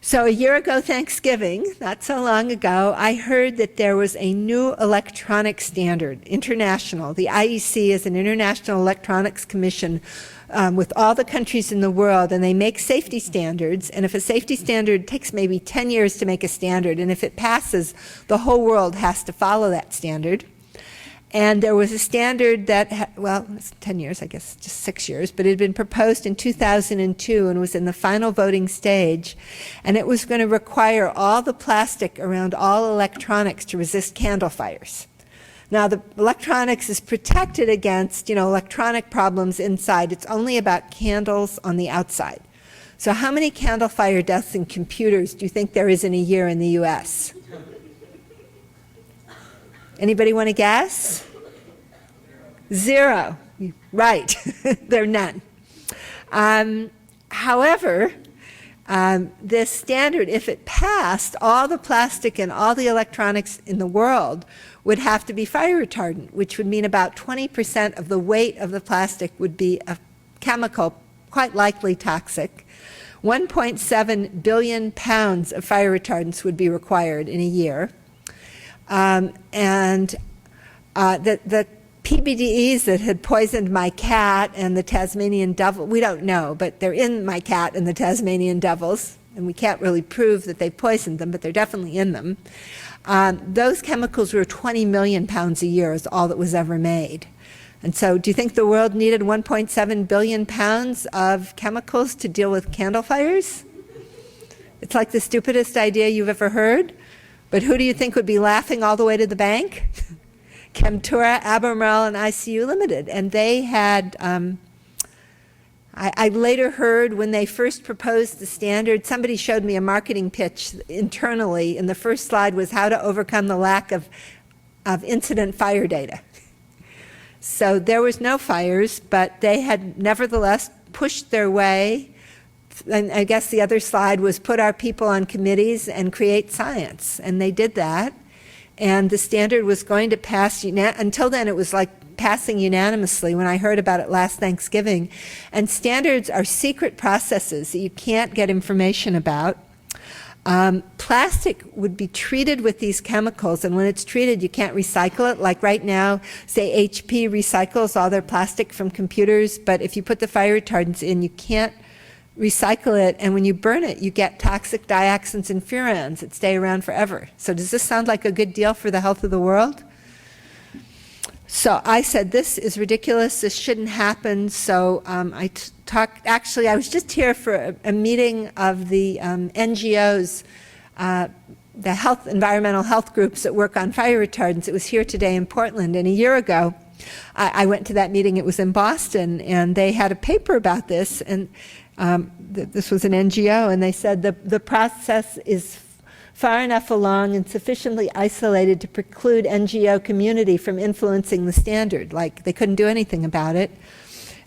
So a year ago Thanksgiving, not so long ago, I heard that there was a new electronic standard, international. The IEC is an international electronics commission with all the countries in the world, and they make safety standards. And if a safety standard takes maybe 10 years to make a standard, and if it passes, the whole world has to follow that standard. And there was a standard that, it's 10 years, I guess, just 6 years, but it had been proposed in 2002 and was in the final voting stage. And it was going to require all the plastic around all electronics to resist candle fires. Now, the electronics is protected against, electronic problems inside. It's only about candles on the outside. So how many candle fire deaths in computers do you think there is in a year in the U.S.? Anybody want to guess? 0. Right. There are none. However, this standard, if it passed, all the plastic and all the electronics in the world would have to be fire retardant, which would mean about 20% of the weight of the plastic would be a chemical, quite likely toxic. 1.7 billion pounds of fire retardants would be required in a year. The PBDEs that had poisoned my cat and the Tasmanian devil, we don't know, but they're in my cat and the Tasmanian devils, and we can't really prove that they poisoned them, but they're definitely in them. Those chemicals were 20 million pounds a year is all that was ever made. And so do you think the world needed 1.7 billion pounds of chemicals to deal with candle fires? It's like the stupidest idea you've ever heard. But who do you think would be laughing all the way to the bank? Chemtura, Albemarle, and ICU Limited. And they had, I later heard when they first proposed the standard, somebody showed me a marketing pitch internally, and the first slide was how to overcome the lack of incident fire data. So there was no fires, but they had nevertheless pushed their way. And I guess the other slide was put our people on committees and create science. And they did that. And the standard was going to pass, until then it was like passing unanimously when I heard about it last Thanksgiving. And standards are secret processes that you can't get information about. Plastic would be treated with these chemicals, and when it's treated, you can't recycle it. Like right now, say HP recycles all their plastic from computers, but if you put the fire retardants in, you can't recycle it, and when you burn it, you get toxic dioxins and furans that stay around forever. So does this sound like a good deal for the health of the world? So I said, this is ridiculous, this shouldn't happen. So I talked, actually I was just here for a meeting of the NGOs, the environmental health groups that work on fire retardants. It was here today in Portland, and a year ago I went to that meeting. It was in Boston, and they had a paper about this, and this was an NGO, and they said the process is far enough along and sufficiently isolated to preclude NGO community from influencing the standard. Like, they couldn't do anything about it.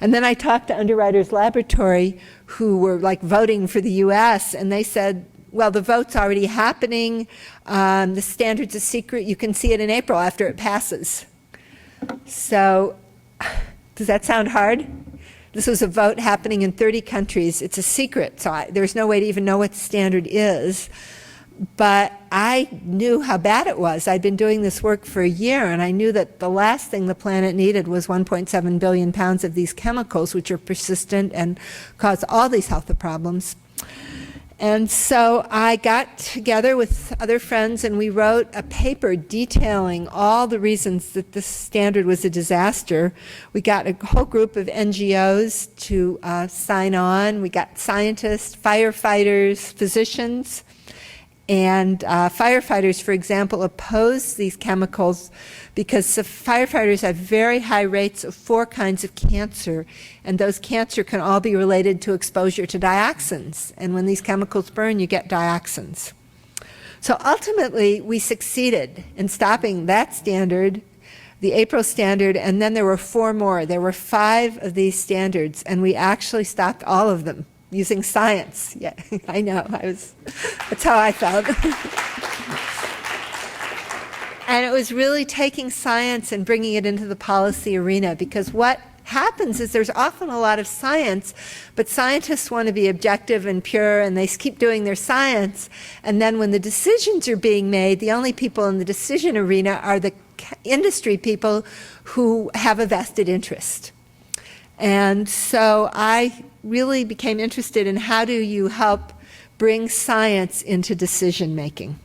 And then I talked to Underwriters Laboratory, who were like voting for the US, and they said, well, the vote's already happening, the standard's a secret, you can see it in April after it passes. So, does that sound hard? This was a vote happening in 30 countries. It's a secret, so there's no way to even know what the standard is. But I knew how bad it was. I'd been doing this work for a year, and I knew that the last thing the planet needed was 1.7 billion pounds of these chemicals, which are persistent and cause all these health problems. And so I got together with other friends, and we wrote a paper detailing all the reasons that this standard was a disaster. We got a whole group of NGOs to sign on. We got scientists, firefighters, physicians. And firefighters, for example, oppose these chemicals because firefighters have very high rates of 4 kinds of cancer, and those cancer can all be related to exposure to dioxins. And when these chemicals burn, you get dioxins. So ultimately, we succeeded in stopping that standard, the April standard, and then there were 4 more. There were 5 of these standards, and we actually stopped all of them using science. Yeah, I know, that's how I felt. And it was really taking science and bringing it into the policy arena, because what happens is there's often a lot of science, but scientists want to be objective and pure, and they keep doing their science, and then when the decisions are being made, the only people in the decision arena are the industry people who have a vested interest. And so I really became interested in how do you help bring science into decision making.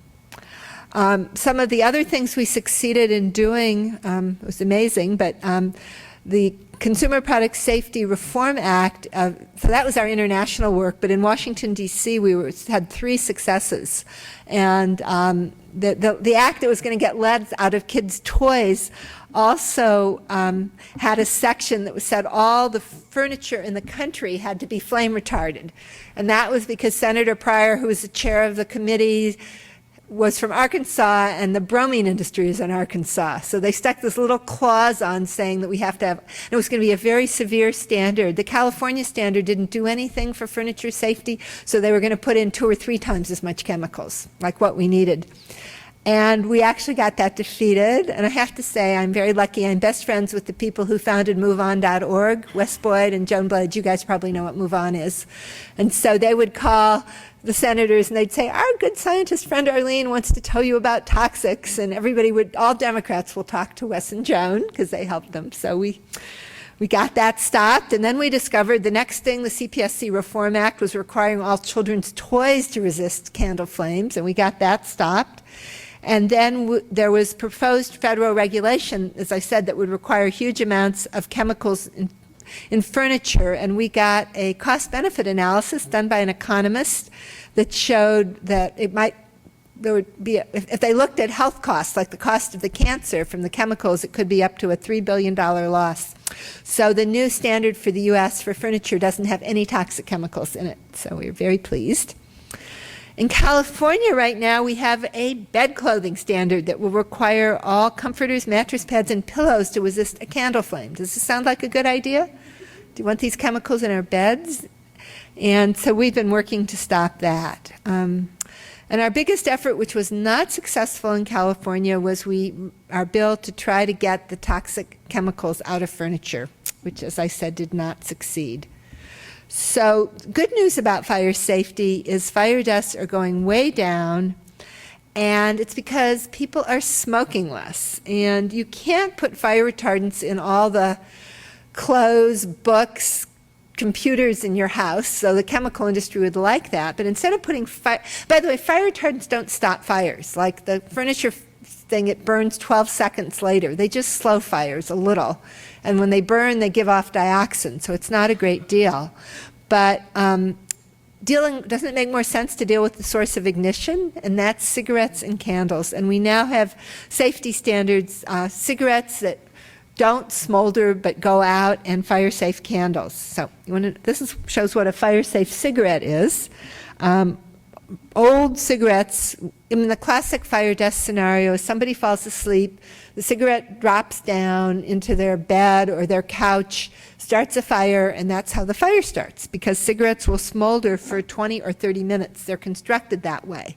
Some of the other things we succeeded in doing, it was amazing, but the Consumer Product Safety Reform Act, so that was our international work, but in Washington, D.C., we had 3 successes. And the act that was going to get lead out of kids' toys also had a section that said all the furniture in the country had to be flame retardant. And that was because Senator Pryor, who was the chair of the committee, was from Arkansas, and the bromine industry is in Arkansas. So they stuck this little clause on saying that we have to have, and it was going to be a very severe standard. The California standard didn't do anything for furniture safety, so they were going to put in 2 or 3 times as much chemicals, like what we needed. And we actually got that defeated, and I have to say I'm very lucky. I'm best friends with the people who founded MoveOn.org, Wes Boyd and Joan Blood. You guys probably know what MoveOn is. And so they would call the senators and they'd say, our good scientist friend Arlene wants to tell you about toxics, and everybody would, all Democrats will talk to Wes and Joan because they helped them. So we got that stopped, and then we discovered the next thing, the CPSC Reform Act was requiring all children's toys to resist candle flames, and we got that stopped. And then there was proposed federal regulation, as I said, that would require huge amounts of chemicals in furniture, and we got a cost-benefit analysis done by an economist that showed that there would be, if they looked at health costs, like the cost of the cancer from the chemicals, it could be up to a $3 billion loss. So the new standard for the U.S. for furniture doesn't have any toxic chemicals in it, so we're very pleased. In California right now, we have a bed clothing standard that will require all comforters, mattress pads, and pillows to resist a candle flame. Does this sound like a good idea? Do you want these chemicals in our beds? And so we've been working to stop that. And our biggest effort, which was not successful in California, was our bill to try to get the toxic chemicals out of furniture, which, as I said, did not succeed. So good news about fire safety is fire deaths are going way down, and it's because people are smoking less. And you can't put fire retardants in all the clothes, books, computers in your house, so the chemical industry would like that. But instead of putting by the way, fire retardants don't stop fires. Like the furniture thing, it burns 12 seconds later. They just slow fires a little. And when they burn, they give off dioxin, so it's not a great deal. But doesn't it make more sense to deal with the source of ignition? And that's cigarettes and candles. And we now have safety standards, cigarettes that don't smolder but go out, and fire-safe candles. So shows what a fire-safe cigarette is. Old cigarettes, in the classic fire death scenario, somebody falls asleep, the cigarette drops down into their bed or their couch, starts a fire, and that's how the fire starts, because cigarettes will smolder for 20 or 30 minutes. They're constructed that way.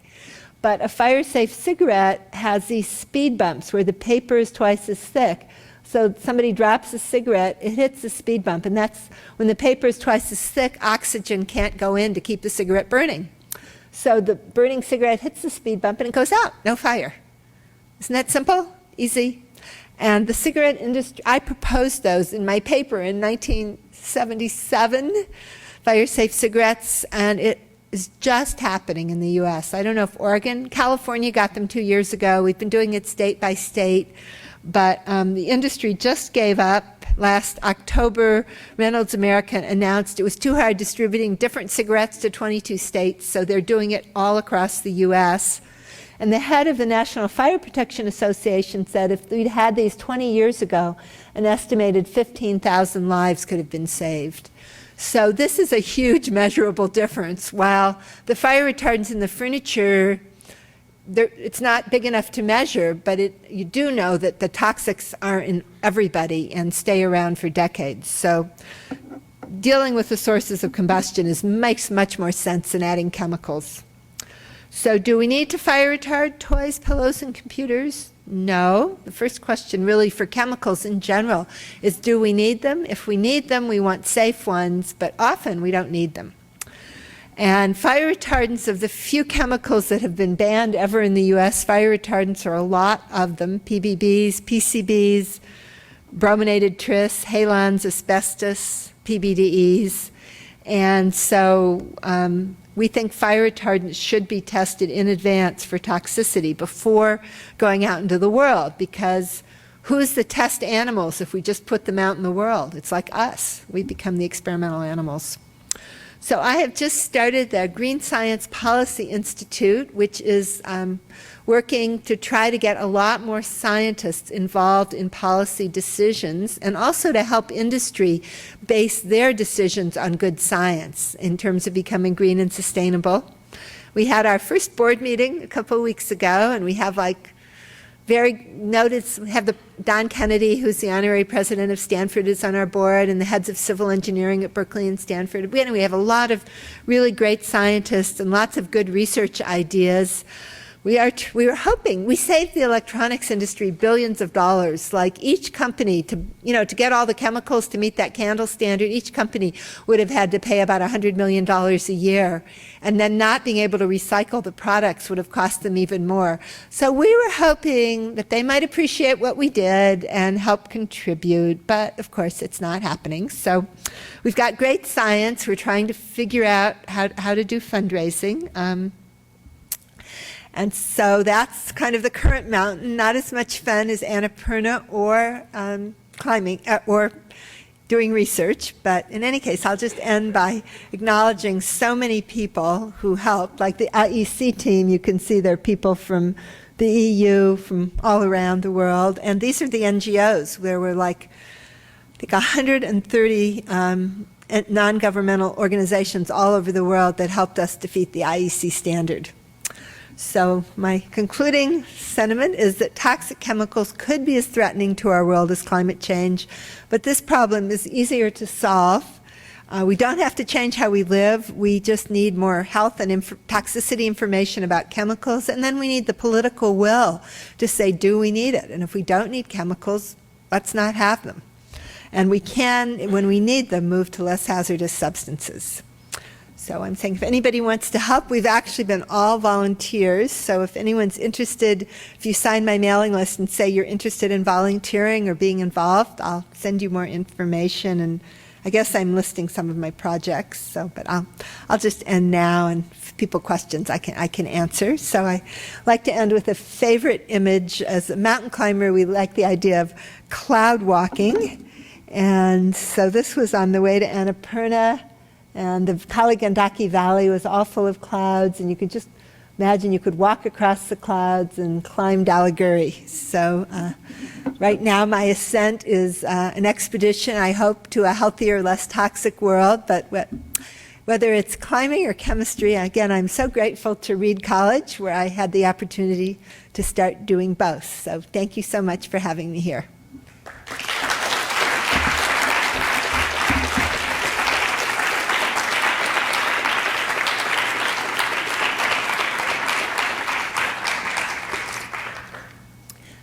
But a fire-safe cigarette has these speed bumps where the paper is twice as thick. So somebody drops a cigarette, it hits the speed bump, and that's when the paper is twice as thick, oxygen can't go in to keep the cigarette burning. So the burning cigarette hits the speed bump and it goes out, no fire. Isn't that simple? Easy. And the cigarette industry, I proposed those in my paper in 1977, fire-safe cigarettes, and it is just happening in the US. I don't know if California got them 2 years ago. We've been doing it state by state. But the industry just gave up. Last October, Reynolds American announced it was too hard distributing different cigarettes to 22 states, so they're doing it all across the U.S. And the head of the National Fire Protection Association said if we'd had these 20 years ago, an estimated 15,000 lives could have been saved. So this is a huge measurable difference. While the fire retardants in the furniture, it's not big enough to measure, but you do know that the toxics are in everybody and stay around for decades. So dealing with the sources of combustion makes much more sense than adding chemicals. So do we need to fire retard toys, pillows, and computers? No. The first question really for chemicals in general is, do we need them? If we need them, we want safe ones, but often we don't need them. And fire retardants, of the few chemicals that have been banned ever in the US, fire retardants are a lot of them: PBBs, PCBs, brominated tris, halons, asbestos, PBDEs. And so we think fire retardants should be tested in advance for toxicity before going out into the world, because who's the test animals if we just put them out in the world? It's like us. We become the experimental animals. So I have just started the Green Science Policy Institute, which is working to try to get a lot more scientists involved in policy decisions, and also to help industry base their decisions on good science in terms of becoming green and sustainable. We had our first board meeting a couple of weeks ago, and we have we have Don Kennedy, who's the honorary president of Stanford, is on our board, and the heads of civil engineering at Berkeley and Stanford. We have a lot of really great scientists and lots of good research ideas. We were hoping, we saved the electronics industry billions of dollars. Like each company, to get all the chemicals to meet that candle standard, each company would have had to pay about $100 million a year. And then not being able to recycle the products would have cost them even more. So we were hoping that they might appreciate what we did and help contribute, but of course it's not happening. So we've got great science. We're trying to figure out how to do fundraising. And so that's kind of the current mountain. Not as much fun as Annapurna or climbing or doing research. But in any case, I'll just end by acknowledging so many people who helped. Like the IEC team, you can see there are people from the EU, from all around the world. And these are the NGOs. There were I think 130 non-governmental organizations all over the world that helped us defeat the IEC standard. So my concluding sentiment is that toxic chemicals could be as threatening to our world as climate change, but this problem is easier to solve. We don't have to change how we live. We just need more health and toxicity information about chemicals, and then we need the political will to say, do we need it? And if we don't need chemicals, let's not have them. And we can, when we need them, move to less hazardous substances. So I'm saying if anybody wants to help, we've actually been all volunteers. So if anyone's interested, if you sign my mailing list and say you're interested in volunteering or being involved, I'll send you more information, and I guess I'm listing some of my projects, so, but I'll just end now, and if people questions I can answer. So I like to end with a favorite image. As a mountain climber, we like the idea of cloud walking. And so this was on the way to Annapurna, and the Kaligandaki Valley was all full of clouds, and you could just imagine you could walk across the clouds and climb Dalaguri. So right now my ascent is an expedition, I hope, to a healthier, less toxic world. But whether it's climbing or chemistry, again, I'm so grateful to Reed College, where I had the opportunity to start doing both. So thank you so much for having me here.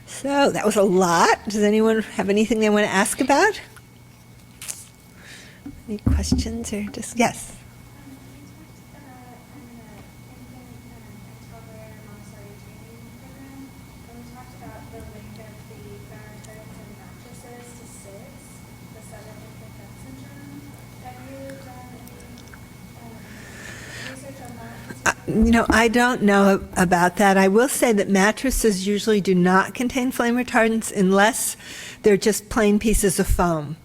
So that was a lot. Does anyone have anything they want to ask about? Any questions or just, yes? You know, I don't know about that. I will say that mattresses usually do not contain flame retardants unless they're just plain pieces of foam,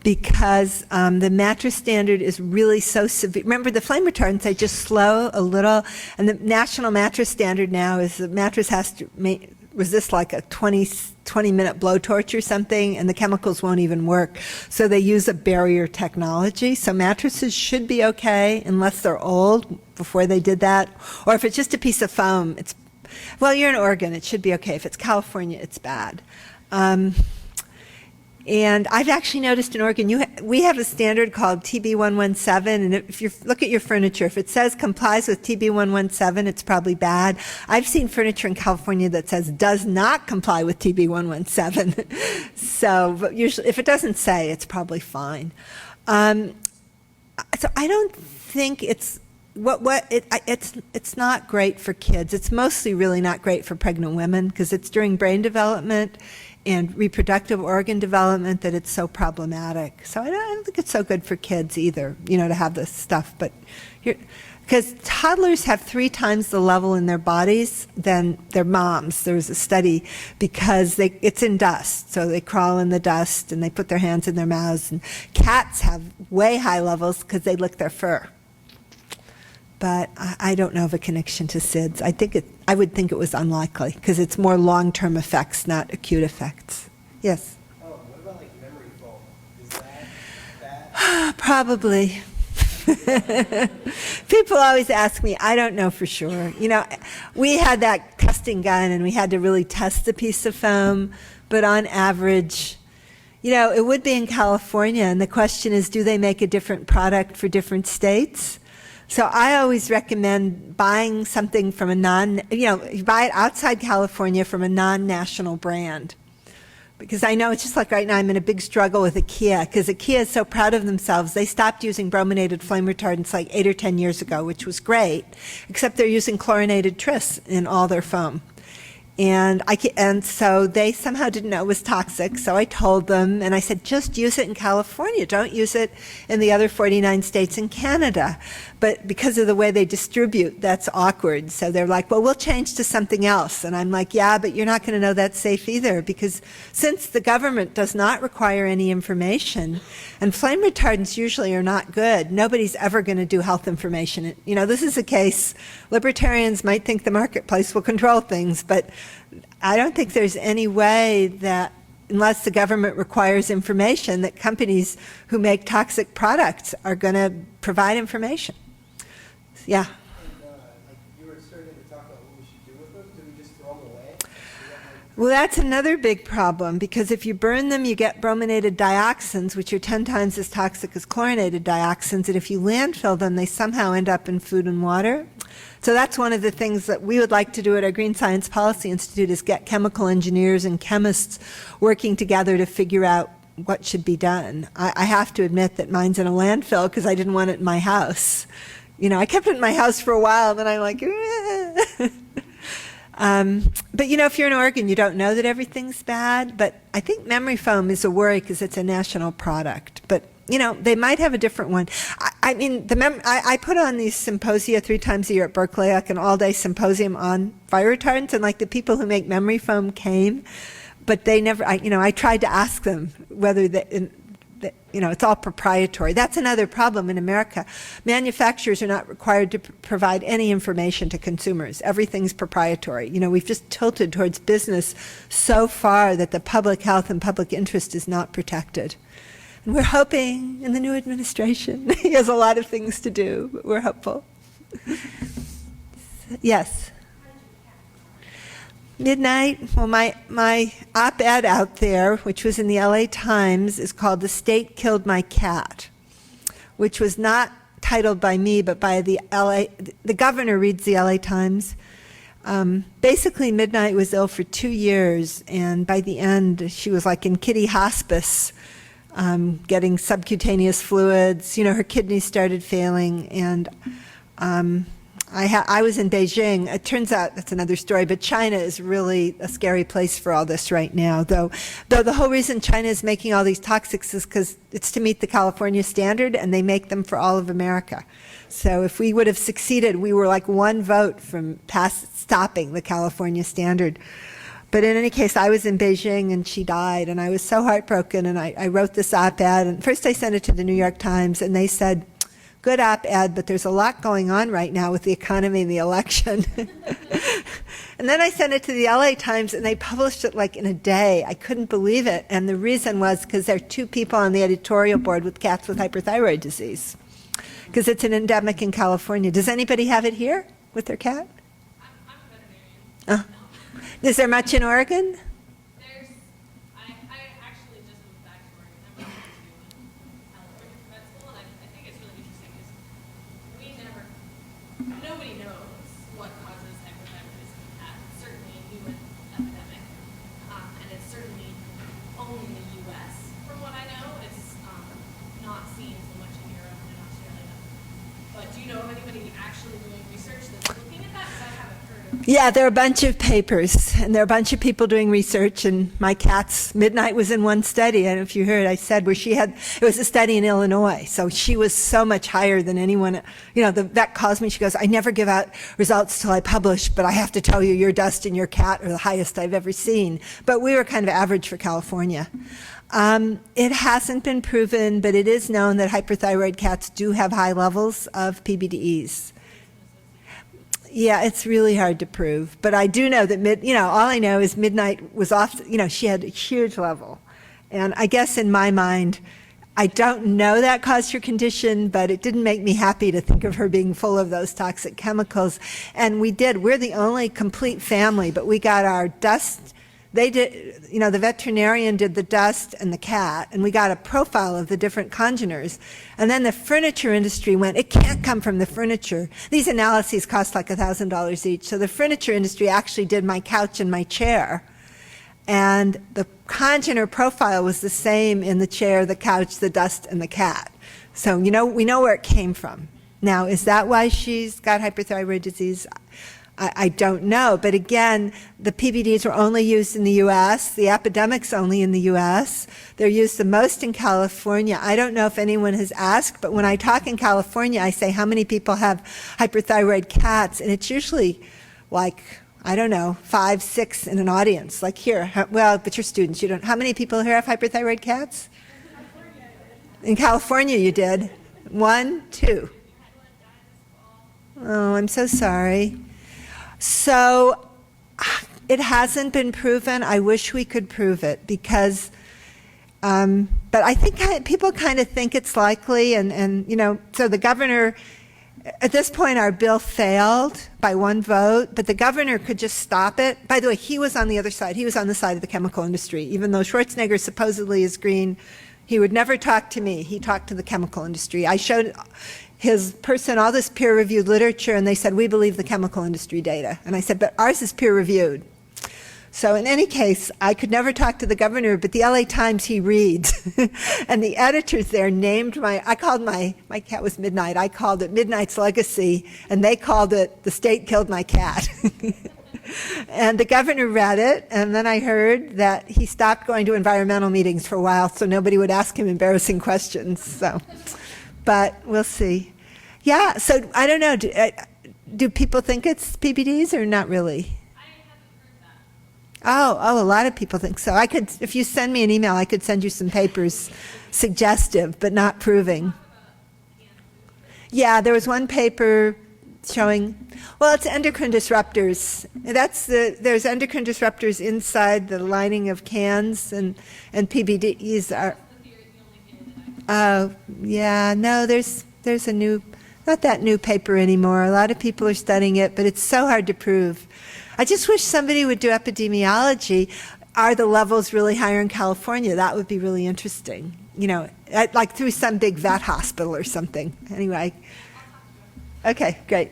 because the mattress standard is really so severe. Remember, the flame retardants, they just slow a little, and the national mattress standard now is the mattress has to resist like a 20-minute blowtorch or something, and the chemicals won't even work. So they use a barrier technology. So mattresses should be okay unless they're old, before they did that. Or if it's just a piece of foam, well, you're in Oregon, it should be okay. If it's California, it's bad. And I've actually noticed in Oregon, we have a standard called TB117, and if you look at your furniture, if it says complies with TB117, it's probably bad. I've seen furniture in California that says does not comply with TB117. So, but usually, if it doesn't say, it's probably fine. So I don't think it's not great for kids. It's mostly really not great for pregnant women, because it's during brain development and reproductive organ development that it's so problematic. So I don't think it's so good for kids either, to have this stuff. But because toddlers have 3 times the level in their bodies than their moms. There was a study, because it's in dust, so they crawl in the dust and they put their hands in their mouths. And cats have way high levels because they lick their fur. But I don't know of a connection to SIDS. I would think it was unlikely, because it's more long-term effects, not acute effects. Yes? Oh, what about like memory foam? Is that Probably. People always ask me, I don't know for sure. We had that testing gun, and we had to really test the piece of foam, but on average, it would be in California, and the question is, do they make a different product for different states? So I always recommend buying something from you buy it outside California from a non-national brand. Because I know it's just like right now I'm in a big struggle with IKEA, because IKEA is so proud of themselves. They stopped using brominated flame retardants like 8 or 10 years ago, which was great, except they're using chlorinated tris in all their foam. And so they somehow didn't know it was toxic, so I told them, and I said, just use it in California. Don't use it in the other 49 states in Canada. But because of the way they distribute, that's awkward. So they're like, well, we'll change to something else. And I'm like, yeah, but you're not going to know that's safe either, because since the government does not require any information, and flame retardants usually are not good, nobody's ever going to do health information. This is a case, libertarians might think the marketplace will control things, but I don't think there's any way that, unless the government requires information, that companies who make toxic products are going to provide information. Yeah. And like you were starting to talk about what we should do with them. Do we just throw them away? Well, that's another big problem, because if you burn them, you get brominated dioxins, which are 10 times as toxic as chlorinated dioxins, and if you landfill them, they somehow end up in food and water. So that's one of the things that we would like to do at our Green Science Policy Institute, is get chemical engineers and chemists working together to figure out what should be done. I have to admit that mine's in a landfill because I didn't want it in my house. I kept it in my house for a while, and then I'm like, But if you're in Oregon, you don't know that everything's bad. But I think memory foam is a worry because it's a national product. But they might have a different one. I put on these symposia 3 times a year at Berkeley, like an all-day symposium on fire retardants, and like the people who make memory foam came, but they never. I tried to ask them whether it's all proprietary. That's another problem in America. Manufacturers are not required to provide any information to consumers. Everything's proprietary. We've just tilted towards business so far that the public health and public interest is not protected. And we're hoping in the new administration, he has a lot of things to do, but we're hopeful. Yes? Midnight, well, my op-ed out there, which was in the LA Times, is called "The State Killed My Cat," which was not titled by me, but by the governor reads the LA Times. Basically, Midnight was ill for 2 years, and by the end, she was like in kitty hospice, getting subcutaneous fluids. Her kidneys started failing, and I was in Beijing. It turns out that's another story, but China is really a scary place for all this right now. Though the whole reason China is making all these toxics is because it's to meet the California standard, and they make them for all of America. So if we would have succeeded, we were like 1 vote from stopping the California standard. But in any case, I was in Beijing, and she died, and I was so heartbroken, and I wrote this op-ed. And first I sent it to the New York Times, and they said, "Good op-ed, but there's a lot going on right now with the economy and the election." And then I sent it to the LA Times, and they published it like in a day. I couldn't believe it. And the reason was because there are 2 people on the editorial board with cats with hyperthyroid disease, because it's an endemic in California. Does anybody have it here with their cat? I'm a veterinarian. Is there much in Oregon? I actually just moved back to Oregon. I'm going to California for vet school, and I think it's really interesting because nobody knows what causes hyperthyroidism in cats. It's certainly a new epidemic, and it's certainly only in the U.S. From what I know, it's not seen so much in Europe and in Australia. But do you know of anybody actually doing research that's looking at that? Because I haven't heard of it. Yeah, there are a bunch of papers, and there are a bunch of people doing research, and my cat's Midnight was in one study. I don't know if you heard, I said, where it was a study in Illinois, so she was so much higher than anyone. The vet calls me, she goes, "I never give out results till I publish, but I have to tell you, your dust and your cat are the highest I've ever seen." But we were kind of average for California. It hasn't been proven, but it is known that hyperthyroid cats do have high levels of PBDEs. Yeah, it's really hard to prove, but I do know that all I know is Midnight was off. She had a huge level, and I guess in my mind, I don't know that caused her condition, but it didn't make me happy to think of her being full of those toxic chemicals. And we're the only complete family, but we got our dust. They did, the veterinarian did the dust and the cat, and we got a profile of the different congeners. And then the furniture industry went, "It can't come from the furniture." These analyses cost like $1,000 each. So the furniture industry actually did my couch and my chair. And the congener profile was the same in the chair, the couch, the dust, and the cat. So, we know where it came from. Now, is that why she's got hyperthyroid disease? I don't know, but again, the PBDs were only used in the U.S., the epidemic's only in the U.S., they're used the most in California. I don't know if anyone has asked, but when I talk in California, I say, "How many people have hyperthyroid cats?" And it's usually like, 5, 6 in an audience, like here. But you're students, you don't. How many people here have hyperthyroid cats? In California you did. 1, 2. Oh, I'm so sorry. So it hasn't been proven. I wish we could prove it because, but I think people kind of think it's likely. And so the governor, at this point, our bill failed by 1 vote, but the governor could just stop it. By the way, he was on the other side. He was on the side of the chemical industry. Even though Schwarzenegger supposedly is green, he would never talk to me. He talked to the chemical industry. I showed his person all this peer-reviewed literature, and they said, "We believe the chemical industry data." And I said, "But ours is peer-reviewed." So in any case, I could never talk to the governor, but the LA Times he reads. And the editors there named I called my cat was Midnight. I called it Midnight's Legacy, and they called it "The State Killed My Cat." And the governor read it, and then I heard that he stopped going to environmental meetings for a while so nobody would ask him embarrassing questions. So, but we'll see. Yeah, so I don't know. Do people think it's PBDs or not really? I haven't heard that. Oh, a lot of people think so. I could, if you send me an email, I could send you some papers suggestive, but not proving. Yeah, there was one paper showing, well, it's endocrine disruptors. There's endocrine disruptors inside the lining of cans, and PBDs are. Oh, yeah, no, there's a new, not that new paper anymore. A lot of people are studying it, but it's so hard to prove. I just wish somebody would do epidemiology. Are the levels really higher in California? That would be really interesting. You know, like through some big vet hospital or something. Anyway. Okay, great.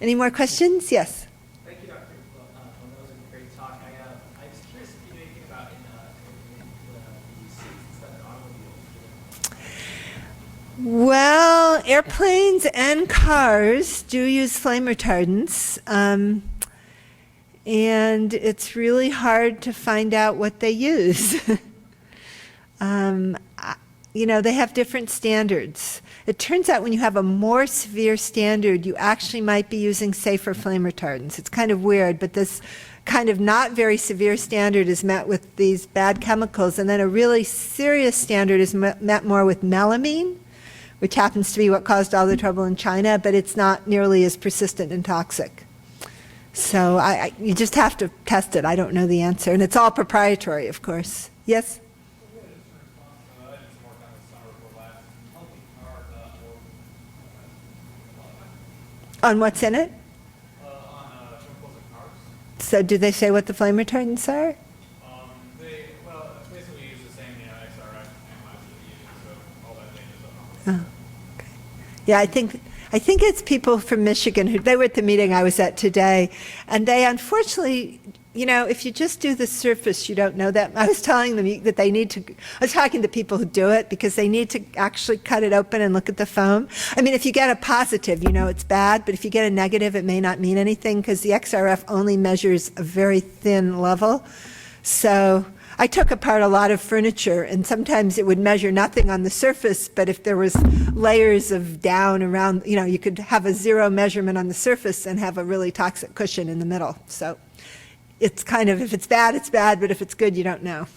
Any more questions? Yes. Thank you, Dr. Blum. That was a great talk. I was curious if you knew anything about the seats and stuff in automobiles. Well, airplanes and cars do use flame retardants. And it's really hard to find out what they use. You know, they have different standards. It turns out when you have a more severe standard, you actually might be using safer flame retardants. It's kind of weird, but this kind of not very severe standard is met with these bad chemicals, and then a really serious standard is met more with melamine, which happens to be what caused all the trouble in China, but it's not nearly as persistent and toxic. So you just have to test it. I don't know the answer, and it's all proprietary, of course. Yes? On what's in it? Chemicals in cars. So do they say what the flame retardants are? It's basically use the same XRF analyzer that you use, so all that data is up. Oh, okay. Yeah, I think it's people from Michigan who, they were at the meeting I was at today, and they unfortunately, you know, if you just do the surface, you don't know that. I was telling them that they need to, I was talking to people who do it because they need to actually cut it open and look at the foam. I mean, if you get a positive, you know it's bad, but if you get a negative, it may not mean anything because the XRF only measures a very thin level. So I took apart a lot of furniture, and sometimes it would measure nothing on the surface, but if there was layers of down around, you know, you could have a zero measurement on the surface and have a really toxic cushion in the middle. So it's kind of, if it's bad, but if it's good, you don't know,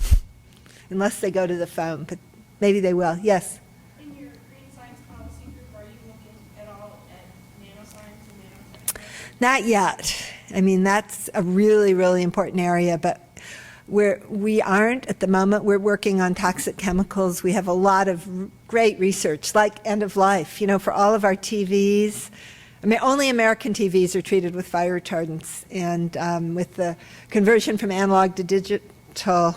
unless they go to the foam, but maybe they will. Yes? In your green science policy group, are you looking at all at nanoscience and nanotechnology? Not yet. I mean, that's a really, really important area, but we aren't at the moment. We're working on toxic chemicals. We have a lot of great research, like end of life, you know, for all of our TVs. I mean, only American TVs are treated with fire retardants, and with the conversion from analog to digital,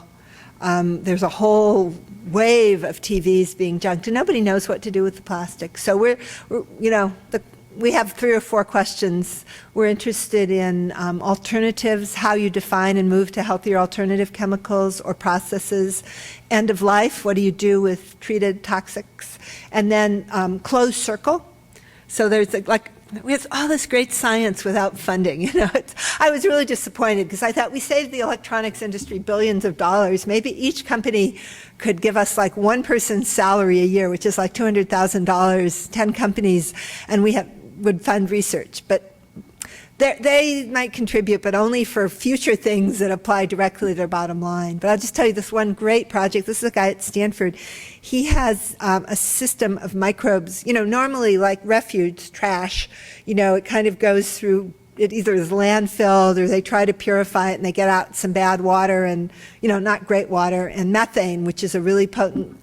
there's a whole wave of TVs being junked, and nobody knows what to do with the plastic. So we're you know, we have 3 or 4 questions. We're interested in alternatives, how you define and move to healthier alternative chemicals or processes. End of life, what do you do with treated toxics? And then closed circle. So there's like we have all this great science without funding. You know, I was really disappointed because I thought we saved the electronics industry billions of dollars. Maybe each company could give us like one person's salary a year, which is like $200,000, 10 companies, and would fund research. But they might contribute, but only for future things that apply directly to their bottom line. But I'll just tell you this one great project. This is a guy at Stanford. He has a system of microbes. You know, normally like refuge, trash, you know, it kind of goes through, it either is landfilled or they try to purify it and they get out some bad water and, you know, not great water, and methane, which is a really potent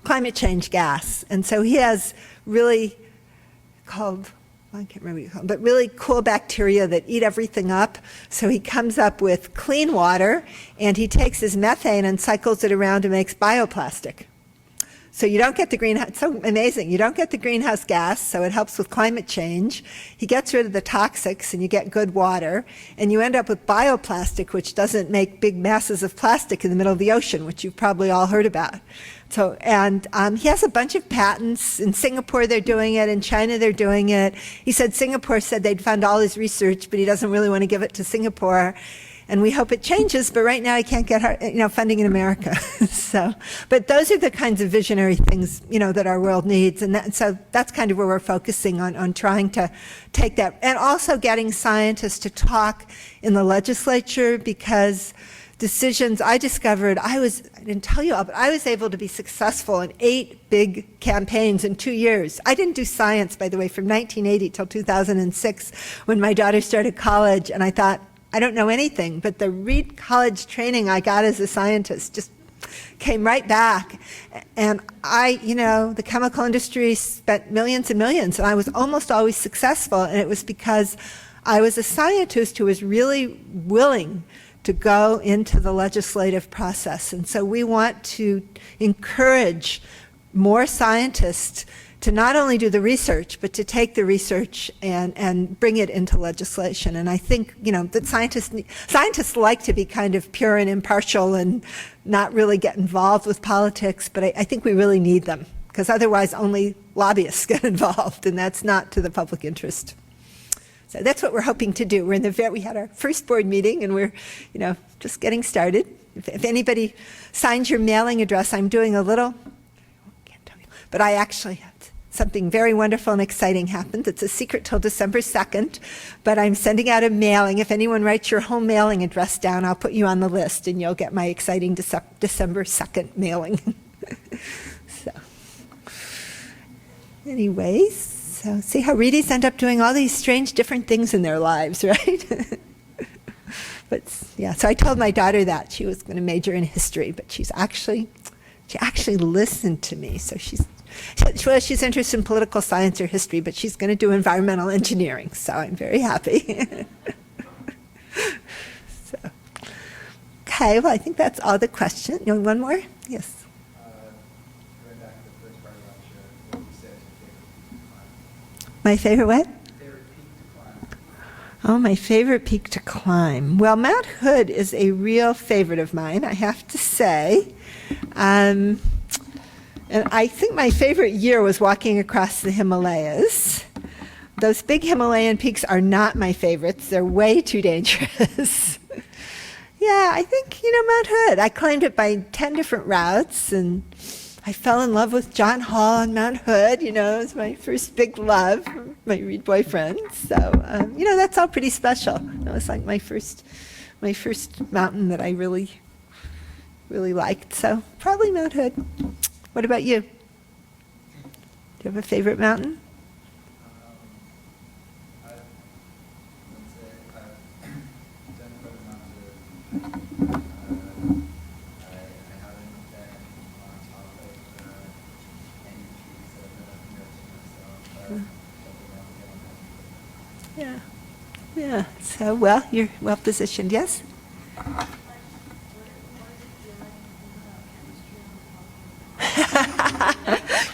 climate change gas. And so he has really called, I can't remember what you call them, but really cool bacteria that eat everything up. So he comes up with clean water, and he takes his methane and cycles it around and makes bioplastic. So you don't get the greenhouse, it's so amazing. You don't get the greenhouse gas, so it helps with climate change. He gets rid of the toxics and you get good water. And you end up with bioplastic, which doesn't make big masses of plastic in the middle of the ocean, which you've probably all heard about. So, and he has a bunch of patents. In Singapore, they're doing it. In China, they're doing it. He said Singapore said they'd fund all his research, but he doesn't really want to give it to Singapore. And we hope it changes, but right now he can't get funding in America. So, but those are the kinds of visionary things, that our world needs. And so that's kind of where we're focusing on trying to take that. And also getting scientists to talk in the legislature, because decisions I discovered, I didn't tell you all, but I was able to be successful in 8 big campaigns in 2 years. I didn't do science, by the way, from 1980 till 2006 when my daughter started college, and I thought, I don't know anything, but the Reed College training I got as a scientist just came right back. And the chemical industry spent millions and millions, and I was almost always successful, and it was because I was a scientist who was really willing to go into the legislative process. And so we want to encourage more scientists to not only do the research, but to take the research and bring it into legislation. And I think, that scientists like to be kind of pure and impartial and not really get involved with politics, but I think we really need them, because otherwise only lobbyists get involved, and that's not to the public interest. So that's what we're hoping to do. We had our first board meeting, and we're, just getting started. If anybody signs your mailing address, I'm doing a little, can't tell you, but I actually have something very wonderful and exciting happened. It's a secret till December 2nd, but I'm sending out a mailing. If anyone writes your home mailing address down, I'll put you on the list, and you'll get my exciting December 2nd mailing. So, anyways, so see how Reedies end up doing all these strange different things in their lives, right? But yeah, so I told my daughter that she was going to major in history, but she actually listened to me. So she's interested in political science or history, but she's going to do environmental engineering. So I'm very happy. So, okay, well, I think that's all the questions. One more? Yes. Going back to the first part of the lecture, what you said is My favorite what? favorite peak to climb. Oh, my favorite peak to climb. Well, Mount Hood is a real favorite of mine, I have to say. And I think my favorite year was walking across the Himalayas. Those big Himalayan peaks are not my favorites. They're way too dangerous. Yeah, I think, Mount Hood. I climbed it by 10 different routes, and I fell in love with John Hall on Mount Hood. It was my first big love, my Reed boyfriend. So, that's all pretty special. That was like my first mountain that I really, really liked. So probably Mount Hood. What about you? Do you have a favorite mountain? I've done quite a amount of, I haven't been on top of any peaks that I've been up to myself, but Yeah. Yeah. So, well, you're well positioned, yes?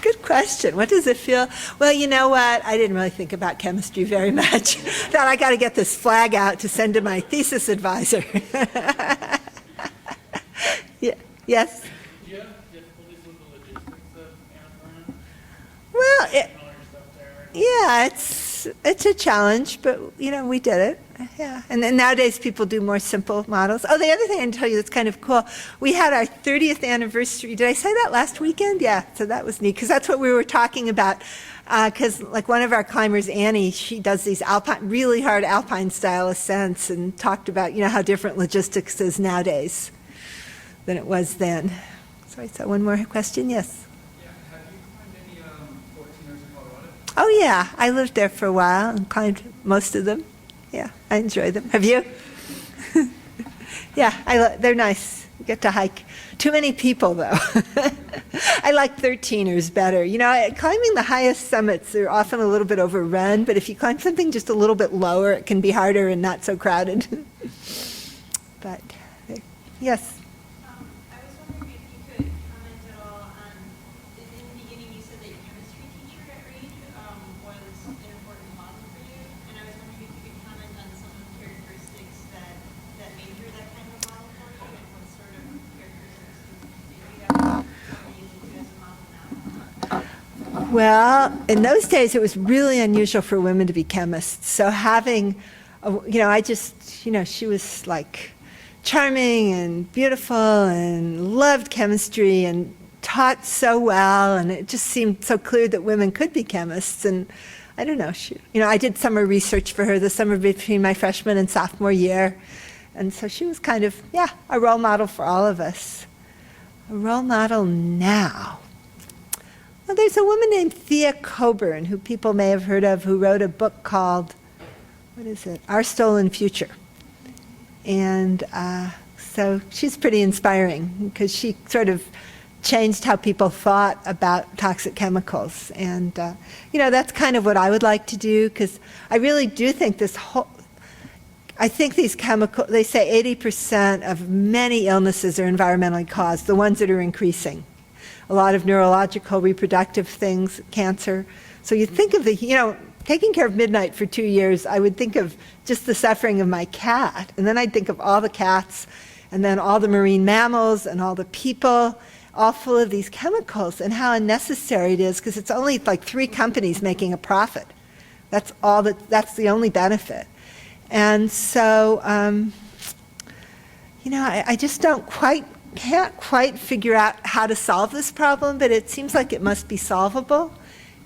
Good question. What does it feel? Well, you know what? I didn't really think about chemistry very much. Thought I got to get this flag out to send to my thesis advisor. Yeah. Yes? Do you have difficulties with the logistics of Annapurna? Well, All your stuff there? yeah, it's a challenge, but we did it. Yeah, and then nowadays people do more simple models. Oh, the other thing I can tell you that's kind of cool, we had our 30th anniversary. Did I say that last weekend? Yeah, so that was neat, because that's what we were talking about. Because like one of our climbers, Annie, she does these really hard alpine style ascents, and talked about how different logistics is nowadays than it was then. So I saw one more question. Yes. yeah, have you climbed any 14ers in Colorado? Oh yeah, I lived there for a while and climbed most of them. Yeah, I enjoy them. Have you? Yeah, they're nice. You get to hike. Too many people, though. I like 13ers better. Climbing the highest summits, they're often a little bit overrun, but if you climb something just a little bit lower, it can be harder and not so crowded. But, yes. I was wondering if you could comment at all on the Well, in those days, it was really unusual for women to be chemists. So having, she was like charming and beautiful and loved chemistry and taught so well, and it just seemed so clear that women could be chemists. And I don't know, I did summer research for her the summer between my freshman and sophomore year. And so she was kind of, a role model for all of us. A role model now. Well, there's a woman named Thea Coburn, who people may have heard of, who wrote a book called, Our Stolen Future. And so she's pretty inspiring because she sort of changed how people thought about toxic chemicals. And, that's kind of what I would like to do, because I really do think these chemicals, they say 80% of many illnesses are environmentally caused, the ones that are increasing. A lot of neurological, reproductive things, cancer. So you think of taking care of Midnight for 2 years, I would think of just the suffering of my cat. And then I'd think of all the cats, and then all the marine mammals, and all the people, all full of these chemicals, and how unnecessary it is, because it's only like 3 companies making a profit. That's the only benefit. And so, I just can't quite figure out how to solve this problem, but it seems like it must be solvable.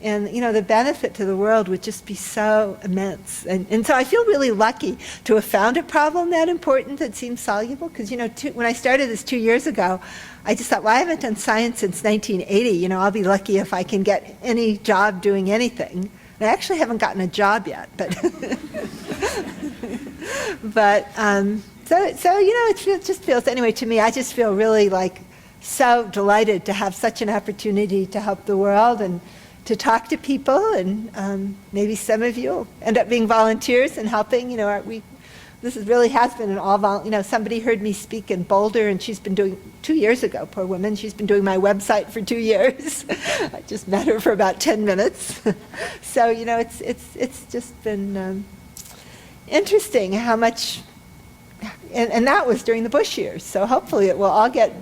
And, the benefit to the world would just be so immense. And so I feel really lucky to have found a problem that important that seems soluble, because, when I started this 2 years ago, I just thought, well, I haven't done science since 1980. I'll be lucky if I can get any job doing anything. And I actually haven't gotten a job yet, but it just feels, anyway, to me, I just feel really so delighted to have such an opportunity to help the world and to talk to people, and maybe some of you will end up being volunteers and helping. This really has been an all somebody heard me speak in Boulder, and she's been doing, 2 years ago, poor woman, she's been doing my website for 2 years. I just met her for about 10 minutes. So, it's just been interesting how much, and that was during the Bush years, so hopefully it will all get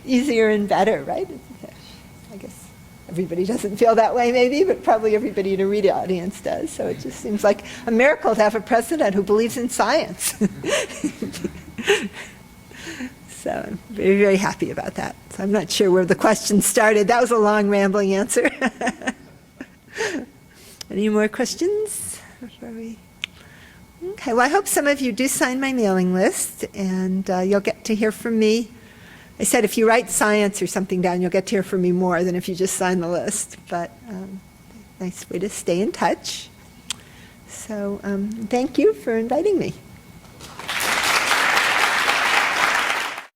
easier and better, right? I guess everybody doesn't feel that way maybe, but probably everybody in a read audience does. So it just seems like a miracle to have a president who believes in science. So I'm very, very happy about that. So I'm not sure where the question started. That was a long, rambling answer. Any more questions before we? Okay, well, I hope some of you do sign my mailing list, and you'll get to hear from me. I said if you write science or something down, you'll get to hear from me more than if you just sign the list. But nice way to stay in touch. So thank you for inviting me.